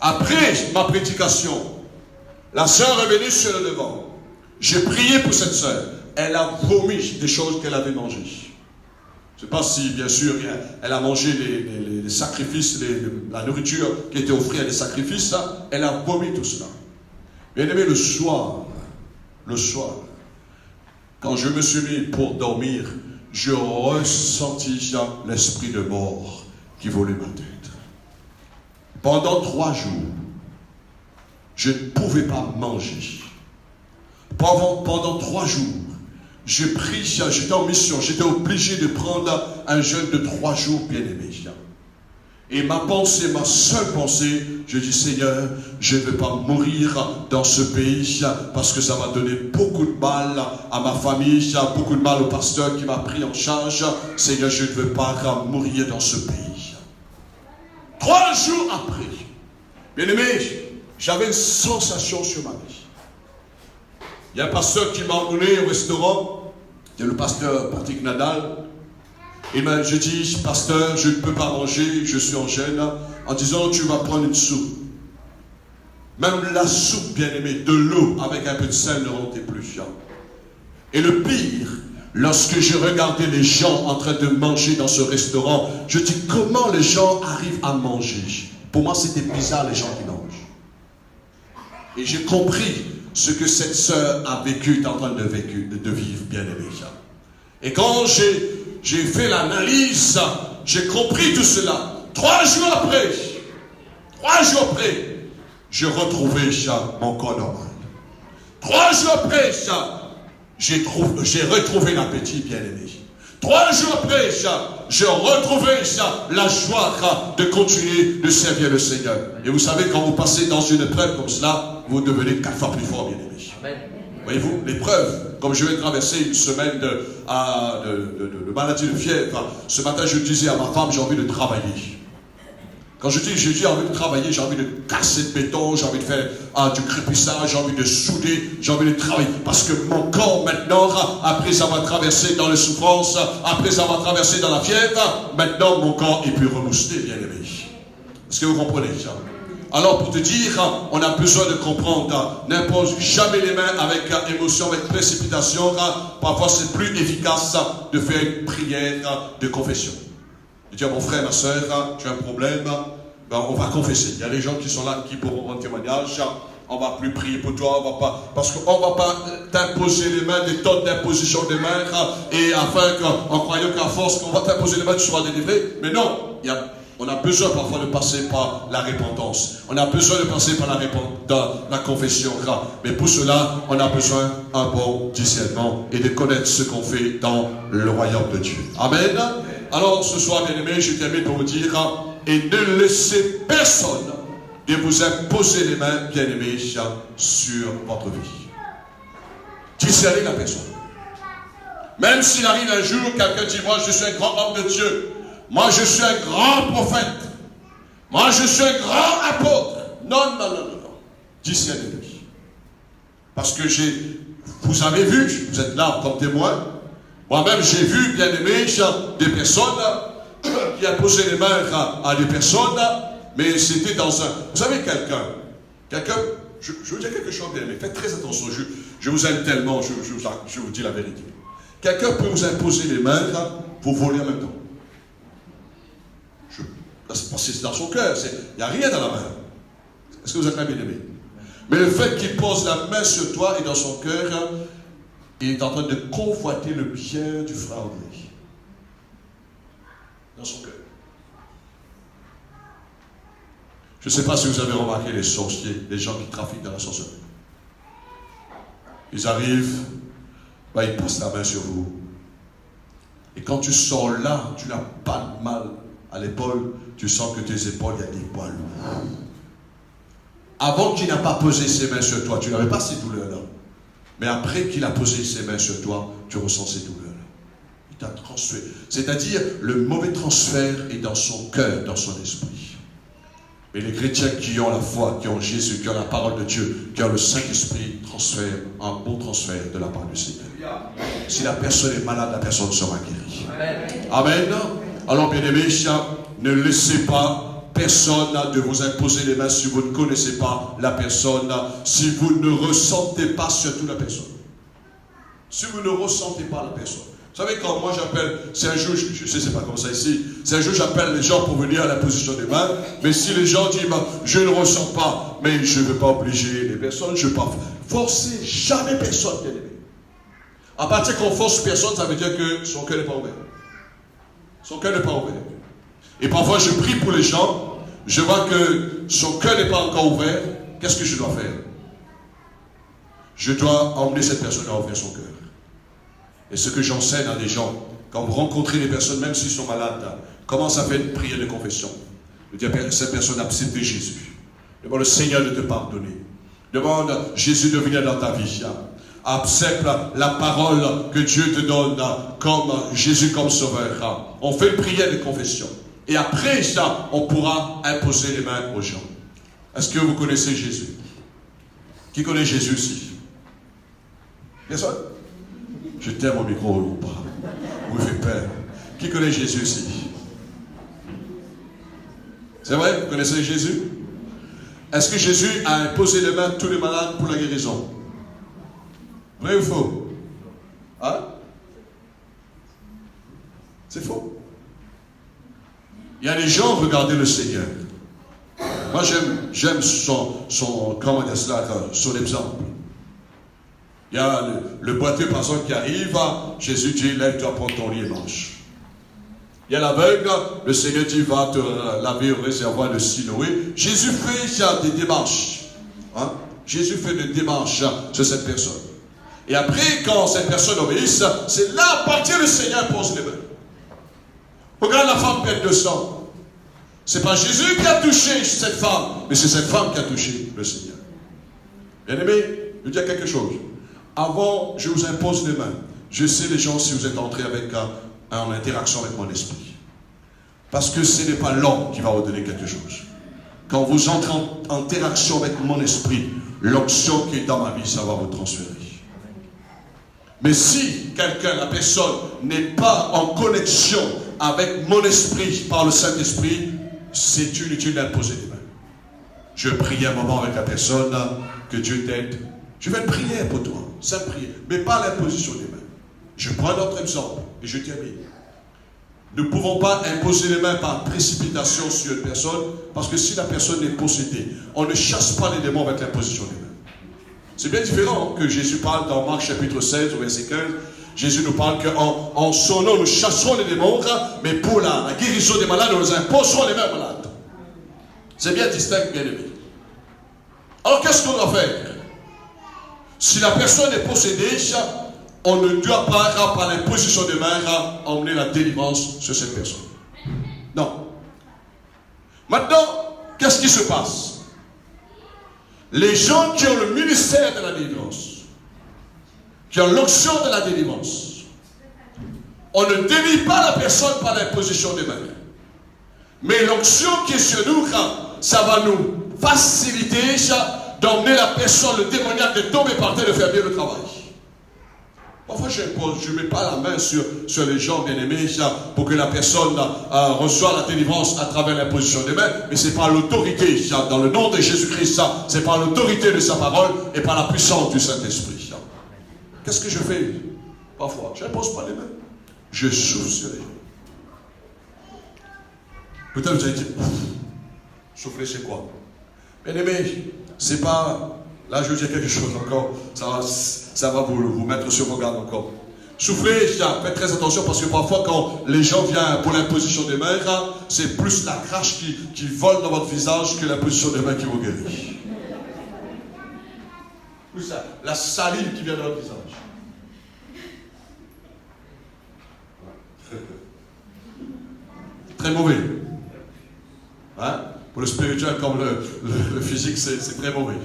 Après ma prédication, la sœur est venue sur le devant. J'ai prié pour cette sœur. Elle a vomi des choses qu'elle avait mangées. Je ne sais pas si, bien sûr, elle a mangé les sacrifices, la nourriture qui était offerte à des sacrifices. Elle a vomi tout cela. Bien aimé, le soir, quand je me suis mis pour dormir, je ressentis l'esprit de mort qui volait ma tête. Pendant 3 jours, je ne pouvais pas manger. Pendant 3 jours, j'ai pris, j'étais en mission, j'étais obligé de prendre un jeûne de 3 jours, bien aimé. Et ma seule pensée, je dis Seigneur, je ne vais pas mourir dans ce pays parce que ça va donner beaucoup de mal à ma famille, beaucoup de mal au pasteur qui m'a pris en charge. Seigneur, je ne veux pas mourir dans ce pays. 3 jours après, bien aimé, j'avais une sensation sur ma vie. Il y a un pasteur qui m'a emmené au restaurant, c'est le pasteur Patrick Nadal. Je dis, pasteur, je ne peux pas manger, je suis en jeûne, en disant, tu vas prendre une soupe. Même la soupe, bien aimée, de l'eau avec un peu de sel ne rendait plus. Et le pire, Lorsque j'ai regardé les gens en train de manger dans ce restaurant, je dis comment les gens arrivent à manger. Pour moi, c'était bizarre les gens qui mangent. Et j'ai compris ce que cette sœur a vécu, est en train de vivre, bien aimé. Et quand j'ai fait l'analyse, j'ai compris tout cela. 3 jours après, j'ai retrouvé mon corps normal. 3 jours après, j'ai retrouvé l'appétit, bien aimé. 3 jours après, j'ai retrouvé la joie de continuer de servir le Seigneur. Et vous savez, quand vous passez dans une épreuve comme cela, vous devenez 4 fois plus fort, bien aimé. Voyez-vous, l'épreuve, comme je vais traverser une semaine de maladie de fièvre, ce matin je disais à ma femme, j'ai envie de travailler. Quand je dis j'ai envie de travailler, j'ai envie de casser le béton, j'ai envie de faire du crépissage, j'ai envie de souder, j'ai envie de travailler. Parce que mon corps maintenant, après avoir traversé dans les souffrances, après avoir traversé dans la fièvre, maintenant mon corps est plus reboosté, bien aimé. Est-ce que vous comprenez ça? Alors pour te dire, on a besoin de comprendre, n'impose jamais les mains avec émotion, avec précipitation, parfois c'est plus efficace de faire une prière de confession. De dire, mon frère, ma soeur, tu as un problème, ben, on va confesser. Il y a des gens qui sont là, qui pourront rendre témoignage. On ne va plus prier pour toi, on va pas, parce qu'on ne va pas t'imposer les mains, des tonnes d'imposition des mains, et afin qu'en croyant qu'à force qu'on va t'imposer les mains, tu seras délivré. Mais non, on a besoin parfois de passer par la repentance. On a besoin de passer par la confession. Mais pour cela, on a besoin d'un bon discernement et de connaître ce qu'on fait dans le royaume de Dieu. Amen. Alors ce soir, bien aimé, je termine pour vous dire, et ne laissez personne de vous imposer les mains, bien aimé, sur votre vie. Discernez la personne. Même s'il arrive un jour, quelqu'un dit, moi je suis un grand homme de Dieu, moi je suis un grand prophète, moi je suis un grand apôtre. Non. Discernez-le. Parce que vous avez vu, vous êtes là comme témoin, moi-même j'ai vu, bien aimé, des personnes qui ont posé les mains à des personnes, mais c'était dans un... Vous savez, quelqu'un, je vous dis quelque chose, bien aimé, faites très attention, je vous aime tellement, je vous dis la vérité. Quelqu'un peut vous imposer les mains, vous voler en même temps. Parce que c'est dans son cœur, il n'y a rien dans la main. Est-ce que vous êtes là, bien aimé? Mais le fait qu'il pose la main sur toi et dans son cœur, il est en train de convoiter le bien du frère André. Dans son cœur. Je ne sais pas si vous avez remarqué les sorciers, les gens qui trafiquent dans la sorcellerie. Ils arrivent, ils passent la main sur vous. Et quand tu sors là, tu n'as pas de mal à l'épaule, tu sens que tes épaules, il y a des poils. Avant qu'il n'a pas posé ses mains sur toi, tu n'avais pas ces douleurs-là. Mais après qu'il a posé ses mains sur toi, tu ressens ces douleurs-là. Il t'a transféré. C'est-à-dire, le mauvais transfert est dans son cœur, dans son esprit. Mais les chrétiens qui ont la foi, qui ont Jésus, qui ont la parole de Dieu, qui ont le Saint-Esprit, transfèrent un bon transfert de la part du Seigneur. Si la personne est malade, la personne sera guérie. Amen. Alors, bien-aimés, ne laissez pas personne de vous imposer les mains si vous ne connaissez pas la personne, si vous ne ressentez pas surtout la personne. Si vous ne ressentez pas la personne. Vous savez, quand moi j'appelle, c'est un jour, je ne sais c'est pas comme ça ici, c'est un jour j'appelle les gens pour venir à la position des mains, mais si les gens disent, je ne ressens pas, mais je ne veux pas obliger les personnes, je ne veux pas forcer jamais personne, bien aimé. À partir qu'on force personne, ça veut dire que son cœur n'est pas ouvert. Son cœur n'est pas ouvert. Et parfois je prie pour les gens, je vois que son cœur n'est pas encore ouvert, qu'est-ce que je dois faire? Je dois emmener cette personne à ouvrir son cœur. Et ce que j'enseigne à des gens, quand vous rencontrez des personnes, même s'ils sont malades, commence à faire une prière de confession. De dire, cette personne a accepté Jésus. Demande le Seigneur de te pardonner. Demande Jésus de venir dans ta vie. Accepte la parole que Dieu te donne comme Jésus comme sauveur. On fait une prière de confession. Et après ça, on pourra imposer les mains aux gens. Est-ce que vous connaissez Jésus? Qui connaît Jésus ici? Personne? Je t'aime au micro ou pas? Vous me faites peur. Qui connaît Jésus ici? C'est vrai, vous connaissez Jésus? Est-ce que Jésus a imposé les mains à tous les malades pour la guérison? Vrai ou faux? Hein? C'est faux. Il y a des gens, regardez le Seigneur. Moi, j'aime son exemple. Il y a le boiteux, par exemple, qui arrive. Jésus dit, lève-toi, prends ton lit et mange. Il y a l'aveugle, le Seigneur dit, va te laver au réservoir de Siloé. Jésus fait des démarches. Hein? Jésus fait des démarches sur cette personne. Et après, quand cette personne obéisse, c'est là, à partir du Seigneur, pose les mains. Regarde la femme pleine de sang. Ce n'est pas Jésus qui a touché cette femme, mais c'est cette femme qui a touché le Seigneur. Bien-aimé, je dis quelque chose. Avant, je vous impose les mains. Je sais les gens si vous êtes entrés avec en interaction avec mon esprit. Parce que ce n'est pas l'homme qui va vous donner quelque chose. Quand vous entrez en interaction avec mon esprit, l'onction qui est dans ma vie, ça va vous transférer. Mais si quelqu'un, la personne, n'est pas en connexion avec mon esprit par le Saint-Esprit, c'est inutile d'imposer les mains. Je prie un moment avec la personne, que Dieu t'aide. Je vais prier pour toi, sans prier, mais pas l'imposition des mains. Je prends notre exemple et je termine. Nous ne pouvons pas imposer les mains par précipitation sur une personne, parce que si la personne est possédée, on ne chasse pas les démons avec l'imposition des mains. C'est bien différent que Jésus parle dans Marc chapitre 16 au verset 15. Jésus nous parle qu'en son nom nous chasserons les démons, mais pour la guérison des malades, nous imposerons les mains malades. C'est bien distinct, bien aimé. Alors qu'est-ce qu'on doit faire? Si la personne est possédée, on ne doit pas, par l'imposition des mains, emmener la délivrance sur cette personne. Non. Maintenant, qu'est-ce qui se passe? Les gens qui ont le ministère de la délivrance, qui ont l'onction de la délivrance, on ne délivre pas la personne par l'imposition des mains. Mais l'onction qui est sur nous, ça va nous faciliter d'emmener la personne, le démoniaque, de tomber par terre et de faire bien le travail. Parfois, je ne mets pas la main sur les gens bien-aimés pour que la personne reçoive la délivrance à travers l'imposition des mains, mais c'est par l'autorité, dans le nom de Jésus-Christ, c'est par l'autorité de sa parole et par la puissance du Saint-Esprit. Qu'est-ce que je fais? Parfois, je n'impose pas les mains. Je souffle sur les gens. Peut-être vous allez dire, souffler c'est quoi? Bien-aimé, c'est pas... Là, je veux dire quelque chose encore. Ça va vous mettre sur vos gardes encore. Soufflez, faites très attention parce que parfois, quand les gens viennent pour l'imposition des mains, c'est plus la crache qui vole dans votre visage que l'imposition des mains qui vous guérit. Plus la salive qui vient dans votre visage. Très mauvais. Hein? Pour le spirituel comme le physique, c'est très mauvais.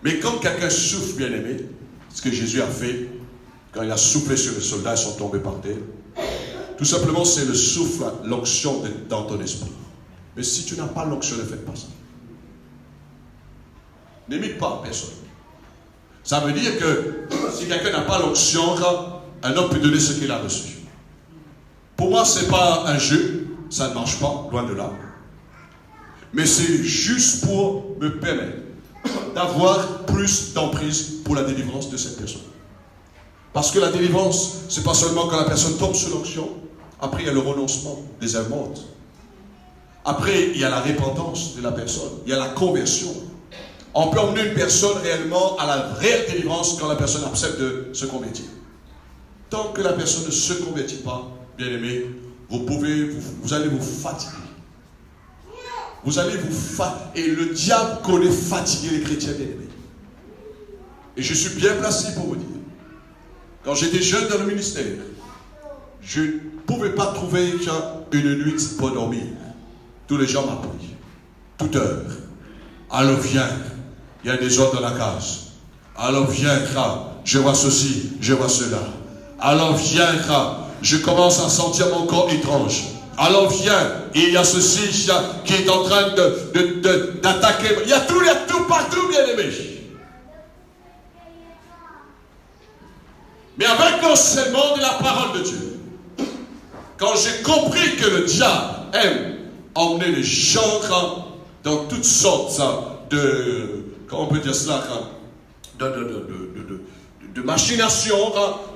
Mais quand quelqu'un souffle, bien aimé, ce que Jésus a fait, quand il a soufflé sur les soldats, ils sont tombés par terre, tout simplement c'est le souffle, l'onction dans ton esprit. Mais si tu n'as pas l'onction, ne faites pas ça. N'imite pas personne. Ça veut dire que si quelqu'un n'a pas l'onction, un homme peut donner ce qu'il a reçu. Pour moi, ce n'est pas un jeu, ça ne marche pas, loin de là. Mais c'est juste pour me permettre d'avoir plus d'emprise pour la délivrance de cette personne. Parce que la délivrance, c'est pas seulement quand la personne tombe sous l'onction. Après, il y a le renoncement des amendes. Après, il y a la repentance de la personne. Il y a la conversion. On peut emmener une personne réellement à la réelle délivrance quand la personne accepte de se convertir. Tant que la personne ne se convertit pas, bien aimé, vous allez vous fatiguer. Vous allez vous fatiguer. Et le diable connaît fatiguer les chrétiens bien-aimés. Et je suis bien placé pour vous dire. Quand j'étais jeune dans le ministère, je ne pouvais pas trouver une nuit pour dormir. Tous les gens m'appelaient. Toute heure. Alors viens. Il y a des autres dans la case. Alors viens, je vois ceci, je vois cela. Alors viens, je commence à sentir mon corps étrange. Alors viens, il y a ceci qui est en train d'attaquer. Il y a tout partout, bien aimé. Mais avec l'enseignement de la parole de Dieu, quand j'ai compris que le diable aime emmener les gens dans toutes sortes de, comment on peut dire cela, de machination,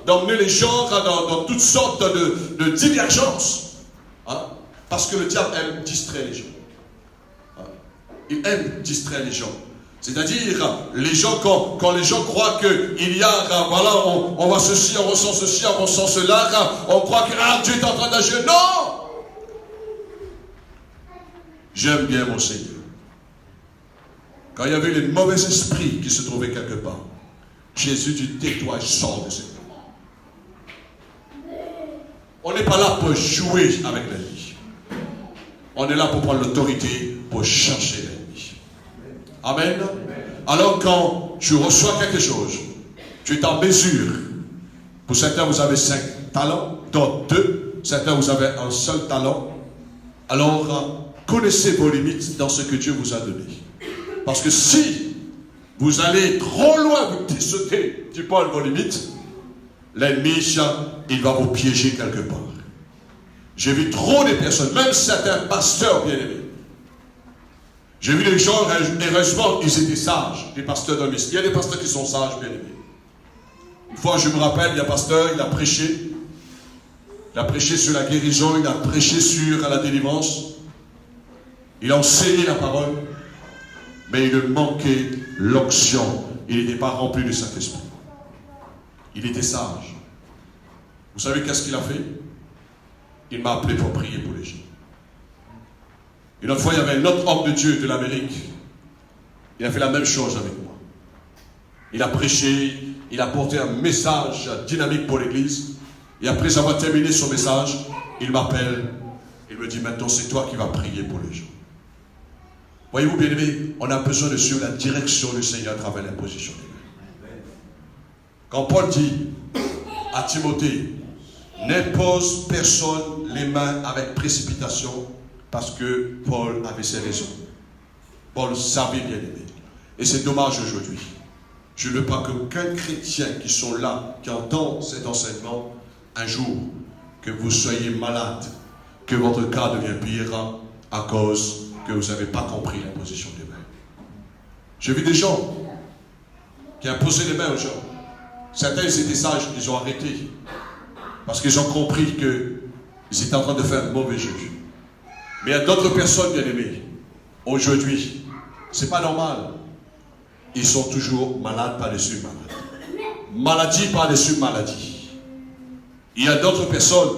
d'emmener les gens dans toutes sortes de divergences. Hein, parce que le diable aime distraire les gens. Hein, il aime distraire les gens. C'est-à-dire, les gens, quand les gens croient qu'il y a, voilà, on va ceci, on ressent ceci, on ressent cela, on croit que Dieu est en train d'agir. Non! J'aime bien mon Seigneur. Quand il y avait les mauvais esprits qui se trouvaient quelque part, Jésus dit, tais-toi et sors de cette vie. On n'est pas là pour jouer avec l'ennemi. On est là pour prendre l'autorité, pour chercher l'ennemi. Amen. Alors quand tu reçois quelque chose, tu es en mesure. Pour certains, vous avez 5 talents, d'autres 2. Certains, vous avez un seul talent. Alors, connaissez vos limites dans ce que Dieu vous a donné. Parce que si vous allez trop loin, vous sauter du point de vos limites, l'ennemi, il va vous piéger quelque part. J'ai vu trop de personnes, même certains pasteurs bien-aimés. J'ai vu des gens, heureusement, ils étaient sages, des pasteurs de l'Église. Il y a des pasteurs qui sont sages, bien-aimés. Une fois, je me rappelle, il y a un pasteur, il a prêché. Il a prêché sur la guérison, il a prêché sur la délivrance. Il a enseigné la parole. Mais il manquait l'onction. Il n'était pas rempli de Saint-Esprit. Il était sage. Vous savez qu'est-ce qu'il a fait? Il m'a appelé pour prier pour les gens. Une autre fois, il y avait un autre homme de Dieu de l'Amérique. Il a fait la même chose avec moi. Il a prêché, il a porté un message dynamique pour l'Église. Et après avoir terminé son message, il m'appelle. Il me dit, maintenant c'est toi qui vas prier pour les gens. Voyez-vous, bien-aimés, on a besoin de suivre la direction du Seigneur à travers l'imposition des mains. Quand Paul dit à Timothée, n'impose personne les mains avec précipitation, parce que Paul avait ses raisons. Paul savait bien aimer. Et c'est dommage aujourd'hui. Je ne veux pas qu'aucun chrétien qui sont là, qui entend cet enseignement, un jour, que vous soyez malade, que votre cas devienne pire à cause que vous n'avez pas compris la position des mains. J'ai vu des gens qui imposaient les mains aux gens. Certains, ils étaient sages, ils ont arrêté. Parce qu'ils ont compris qu'ils étaient en train de faire un mauvais jeu. Mais il y a d'autres personnes, bien aimées, aujourd'hui, c'est pas normal. Ils sont toujours malades par-dessus malades. Maladie par-dessus maladie. Il y a d'autres personnes,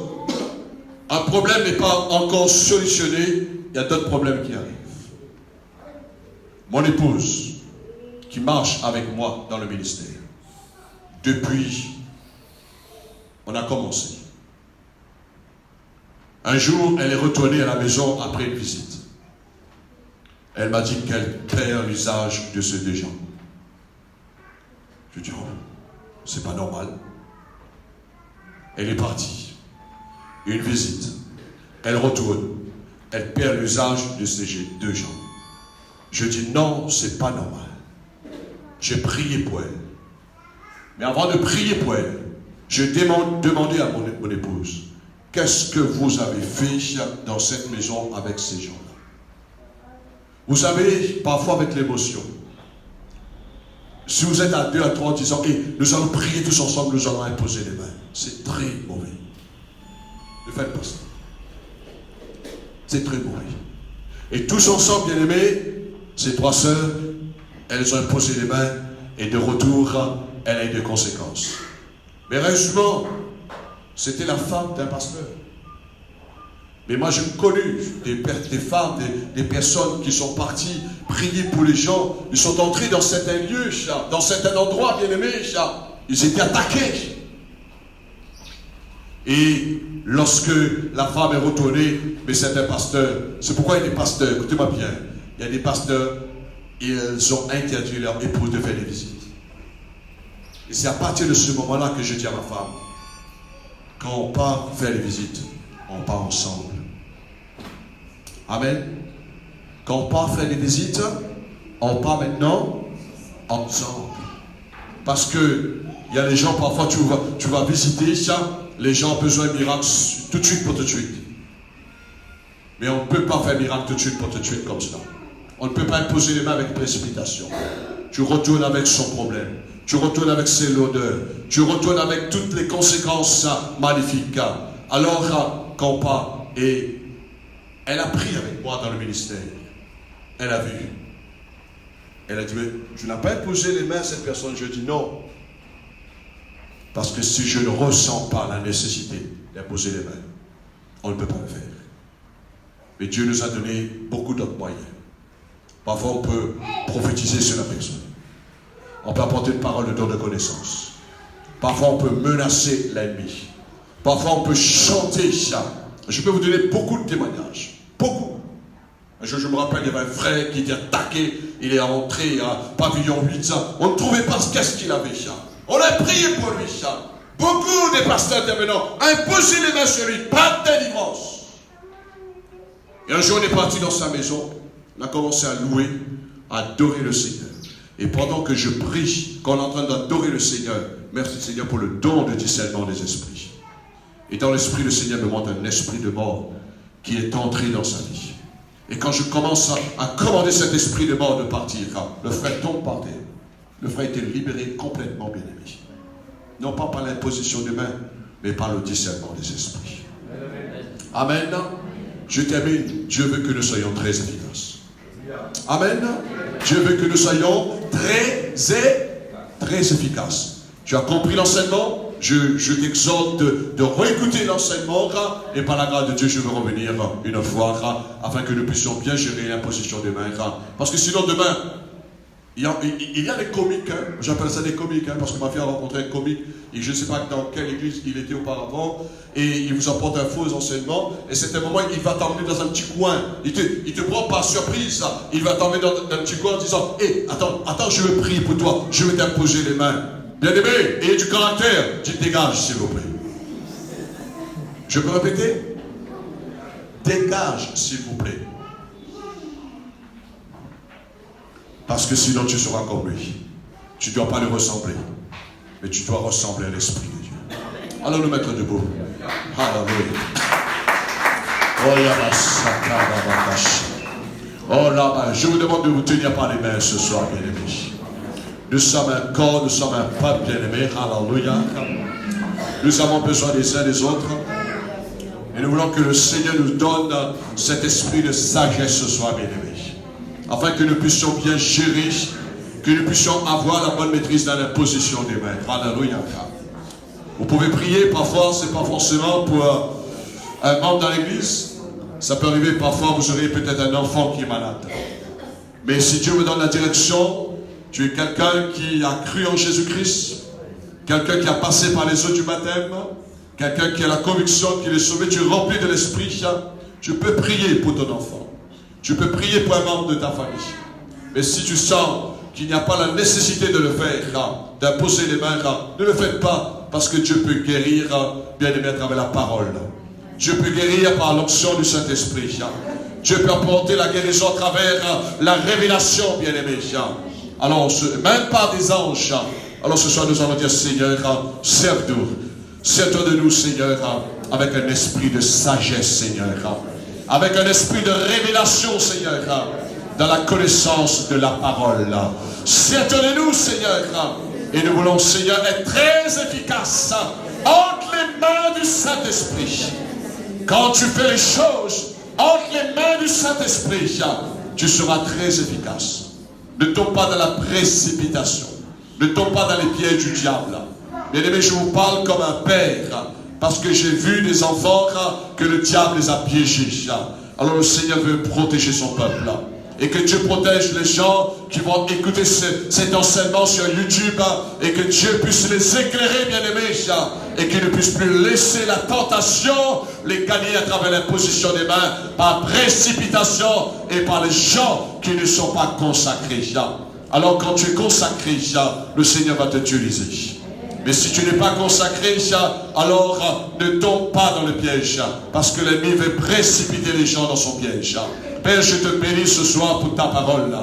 un problème n'est pas encore solutionné, il y a d'autres problèmes qui arrivent. Mon épouse, qui marche avec moi dans le ministère, depuis, on a commencé. Un jour, elle est retournée à la maison après une visite. Elle m'a dit qu'elle perd l'usage de ces deux gens. Je dis, oh, c'est pas normal. Elle est partie. Une visite. Elle retourne. Elle perd l'usage de ces deux gens. Je dis, non, c'est pas normal. J'ai prié pour elle. Mais avant de prier pour elle, j'ai demandé à mon épouse, qu'est-ce que vous avez fait dans cette maison avec ces gens-là? Vous savez, parfois avec l'émotion, si vous êtes à 2 à 3 en disant, nous allons prier tous ensemble, nous allons imposer les mains, c'est très mauvais. Ne faites pas ça. C'est très mauvais. Et tous ensemble, bien aimés, ces 3 sœurs, elles ont imposé les mains, et de retour, elle a eu des conséquences. Mais heureusement, c'était la femme d'un pasteur. Mais moi, j'ai connu des femmes, des personnes qui sont parties prier pour les gens. Ils sont entrés dans certains lieux, dans certains endroits, bien aimés. Ils étaient attaqués. Et lorsque la femme est retournée, mais c'est un pasteur. C'est pourquoi il y a des pasteurs, écoutez-moi bien. Il y a des pasteurs, ils ont interdit leur épouse de faire des visites. Et c'est à partir de ce moment-là que je dis à ma femme, quand on part faire les visites, on part ensemble. Amen. Quand on part faire des visites, on part maintenant ensemble. Parce que il y a des gens, parfois tu vas visiter ça, les gens ont besoin de miracles tout de suite pour tout de suite. Mais on ne peut pas faire miracle tout de suite pour tout de suite comme ça. On ne peut pas imposer les mains avec précipitation. Tu retournes avec son problème. Tu retournes avec ses lourdeurs. Tu retournes avec toutes les conséquences maléfiques. Alors, quand pas, et elle a pris avec moi dans le ministère. Elle a vu. Elle a dit, mais tu n'as pas imposé les mains à cette personne. Je dis non. Parce que si je ne ressens pas la nécessité d'imposer les mains, on ne peut pas le faire. Mais Dieu nous a donné beaucoup d'autres moyens. Parfois, on peut prophétiser sur la personne. On peut apporter une parole de don de connaissance. Parfois, on peut menacer l'ennemi. Parfois, on peut chanter ça. Je peux vous donner beaucoup de témoignages. Beaucoup. Un jour, je me rappelle, il y avait un frère qui était attaqué. Il est rentré à pavillon 8. On ne trouvait pas qu'est-ce qu'il avait, ça. On a prié pour lui, ça. Beaucoup des pasteurs intervenants imposé les mains sur lui. Pas de délivrance. Et un jour, on est parti dans sa maison. On a commencé à louer, à adorer le Seigneur. Et pendant que je prie, quand on est en train d'adorer le Seigneur, merci Seigneur pour le don de discernement des esprits. Et dans l'esprit, le Seigneur me montre un esprit de mort qui est entré dans sa vie. Et quand je commence à commander cet esprit de mort de partir, le frère tombe par terre. Le frère était libéré complètement, bien aimé. Non pas par l'imposition des mains, mais par le discernement des esprits. Amen. Je termine. Dieu veut que nous soyons très efficaces. Amen. Dieu veut que nous soyons très efficaces. Tu as compris l'enseignement? Je t'exhorte de réécouter l'enseignement et par la grâce de Dieu, je veux revenir une fois afin que nous puissions bien gérer l'imposition des mains. Parce que sinon demain, il y a des comiques, j'appelle ça des comiques, parce que ma fille a rencontré un comique, et je ne sais pas dans quelle église il était auparavant, et il vous apporte un faux enseignement, et c'est un moment, il va t'emmener dans un petit coin, il te prend par surprise, il va t'emmener dans un petit coin en disant, hé, attends, je veux prier pour toi, je veux t'imposer les mains. Bien-aimé, ayez du caractère, tu dégages, s'il vous plaît. Je peux répéter? Dégage, s'il vous plaît. Parce que sinon tu seras comme lui. Tu ne dois pas le ressembler. Mais tu dois ressembler à l'Esprit de Dieu. Allons nous mettre debout. Alléluia. Oh là-bas, je vous demande de vous tenir par les mains ce soir, bien-aimés. Nous sommes un corps, nous sommes un peuple bien-aimé. Alléluia. Nous avons besoin les uns des autres. Et nous voulons que le Seigneur nous donne cet esprit de sagesse ce soir, bien-aimés. Afin que nous puissions bien gérer, que nous puissions avoir la bonne maîtrise dans la position des mains. Alléluia. Vous pouvez prier, parfois, ce n'est pas forcément pour un membre dans l'église. Ça peut arriver, parfois, vous aurez peut-être un enfant qui est malade. Mais si Dieu me donne la direction, tu es quelqu'un qui a cru en Jésus-Christ, quelqu'un qui a passé par les eaux du baptême, quelqu'un qui a la conviction qu'il est sauvé, tu es rempli de l'Esprit, tu peux prier pour ton enfant. Tu peux prier pour un membre de ta famille. Mais si tu sens qu'il n'y a pas la nécessité de le faire, d'imposer les mains, ne le faites pas, parce que Dieu peut guérir, bien aimé, à travers la parole. Dieu peut guérir par l'onction du Saint-Esprit. Dieu peut apporter la guérison à travers la révélation, bien aimé. Alors, même par des anges. Alors ce soir, nous allons dire, Seigneur, serve-nous. Serve-toi de nous, Seigneur, avec un esprit de sagesse, Seigneur. Avec un esprit de révélation, Seigneur, dans la connaissance de la parole. Serve-toi de nous, Seigneur. Et nous voulons, Seigneur, être très efficaces entre les mains du Saint-Esprit. Quand tu fais les choses entre les mains du Saint-Esprit, tu seras très efficace. Ne tombe pas dans la précipitation. Ne tombe pas dans les pieds du diable. Bien-aimé, je vous parle comme un père, parce que j'ai vu des enfants que le diable les a piégés. Alors le Seigneur veut protéger son peuple. Et que Dieu protège les gens qui vont écouter cet enseignement sur YouTube. Et que Dieu puisse les éclairer, bien-aimés. Et qu'il ne puisse plus laisser la tentation les gagner à travers l'imposition des mains, par précipitation et par les gens qui ne sont pas consacrés. Alors quand tu es consacré, le Seigneur va te utiliser. Mais si tu n'es pas consacré, alors ne tombe pas dans le piège. Parce que l'ennemi veut précipiter les gens dans son piège. Père, je te bénis ce soir pour ta parole.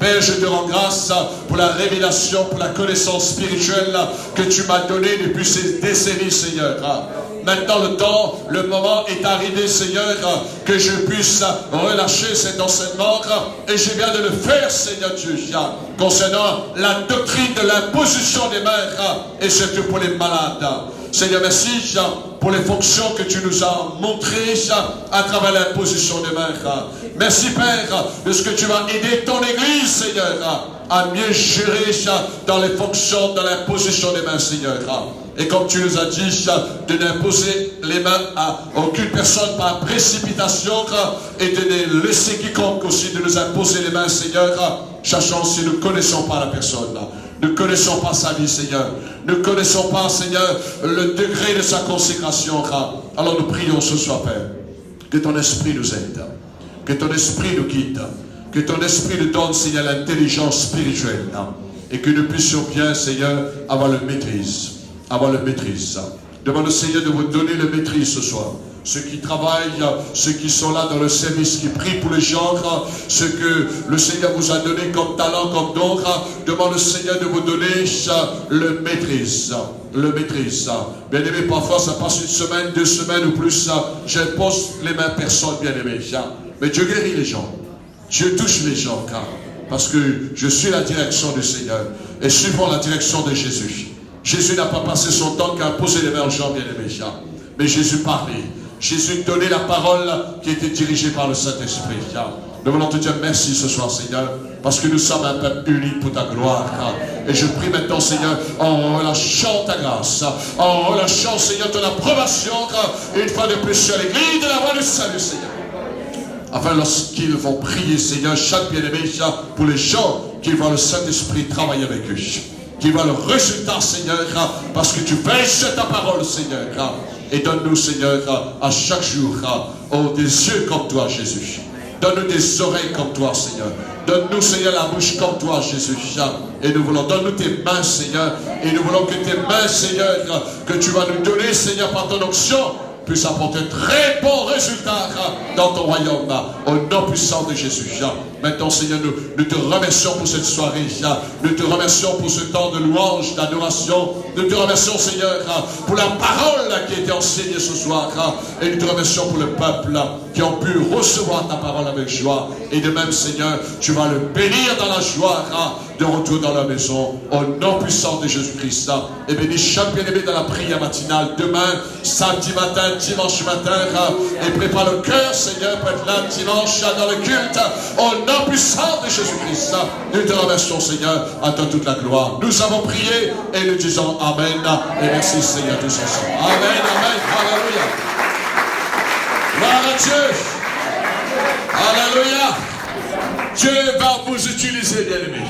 Père, je te rends grâce pour la révélation, pour la connaissance spirituelle que tu m'as donnée depuis ces décennies, Seigneur. maintenant le moment est arrivé, Seigneur, que je puisse relâcher cet enseignement. Et je viens de le faire, Seigneur Dieu, concernant la doctrine de l'imposition des mains, et surtout pour les malades. Seigneur, merci pour les fonctions que tu nous as montrées à travers l'imposition des mains. Merci, Père, de ce que tu vas aider ton Église, Seigneur, à mieux gérer dans les fonctions de l'imposition des mains, Seigneur. Et comme tu nous as dit, de n'imposer les mains à aucune personne par précipitation et de ne laisser quiconque aussi de nous imposer les mains, Seigneur, sachant si nous ne connaissons pas la personne. Nous ne connaissons pas sa vie, Seigneur. Nous ne connaissons pas, Seigneur, le degré de sa consécration. Alors nous prions ce soir, Père, que ton esprit nous aide, que ton esprit nous guide, que ton esprit nous donne, Seigneur, l'intelligence spirituelle, et que nous puissions bien, Seigneur, avoir le maîtrise. Avoir le maîtrise. Demande au Seigneur de vous donner le maîtrise ce soir. Ceux qui travaillent, ceux qui sont là dans le service, qui prient pour les gens, ce que le Seigneur vous a donné comme talent, comme don, demande au Seigneur de vous donner le maîtrise. Le maîtrise. Bien aimé, parfois ça passe une semaine, 2 semaines ou plus, j'impose les mains personne, bien aimé. Mais Dieu guérit les gens. Dieu touche les gens, parce que je suis la direction du Seigneur. Et suivons la direction de Jésus. Jésus n'a pas passé son temps qu'à poser les mains aux gens, bien aimé. Mais Jésus parlait. Jésus donnait la parole qui était dirigée par le Saint-Esprit. Nous voulons te dire merci ce soir, Seigneur, parce que nous sommes un peuple uni pour ta gloire. Et je prie maintenant, Seigneur, en relâchant ta grâce, en relâchant, Seigneur, ton approbation, une fois de plus sur l'église de la voie du salut, Seigneur. Afin, lorsqu'ils vont prier, Seigneur, chaque bien-aimé, pour les gens qui voient le Saint-Esprit travailler avec eux, qui voient le résultat, Seigneur, parce que tu veilles sur ta parole, Seigneur. Et donne-nous, Seigneur, à chaque jour, des yeux comme toi, Jésus. Donne-nous des oreilles comme toi, Seigneur. Donne-nous, Seigneur, la bouche comme toi, Jésus. Et nous voulons, donne-nous tes mains, Seigneur. Et nous voulons que tes mains, Seigneur, que tu vas nous donner, Seigneur, par ton onction, puisse apporter très bons résultats dans ton royaume, au nom puissant de Jésus. Maintenant, Seigneur, nous te remercions pour cette soirée. Nous te remercions pour ce temps de louange, d'adoration. Nous te remercions, Seigneur, pour la parole qui a été enseignée ce soir. Et nous te remercions pour le peuple qui ont pu recevoir ta parole avec joie. Et de même, Seigneur, tu vas le bénir dans la joie de retour dans la maison, au nom puissant de Jésus-Christ. Et bénis chaque bien-aimé dans la prière matinale, demain, samedi matin, dimanche matin, et prépare le cœur, Seigneur, pour être là dimanche dans le culte, au nom puissant de Jésus-Christ. Nous te remercions, Seigneur, à toi toute la gloire. Nous avons prié et nous disons Amen. Et merci, Seigneur, tous ensemble. Amen, Amen, Alléluia. Gloire à Dieu. Alléluia. Dieu va vous utiliser, bien-aimés.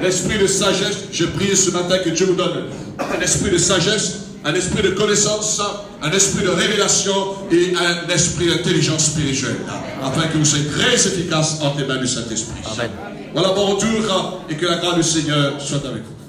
L'esprit de sagesse, je prie ce matin que Dieu vous donne un esprit de sagesse, un esprit de connaissance, un esprit de révélation et un esprit d'intelligence spirituelle, afin que vous soyez très efficaces en tes mains du Saint-Esprit. Voilà mon retour et que la grâce du Seigneur soit avec vous.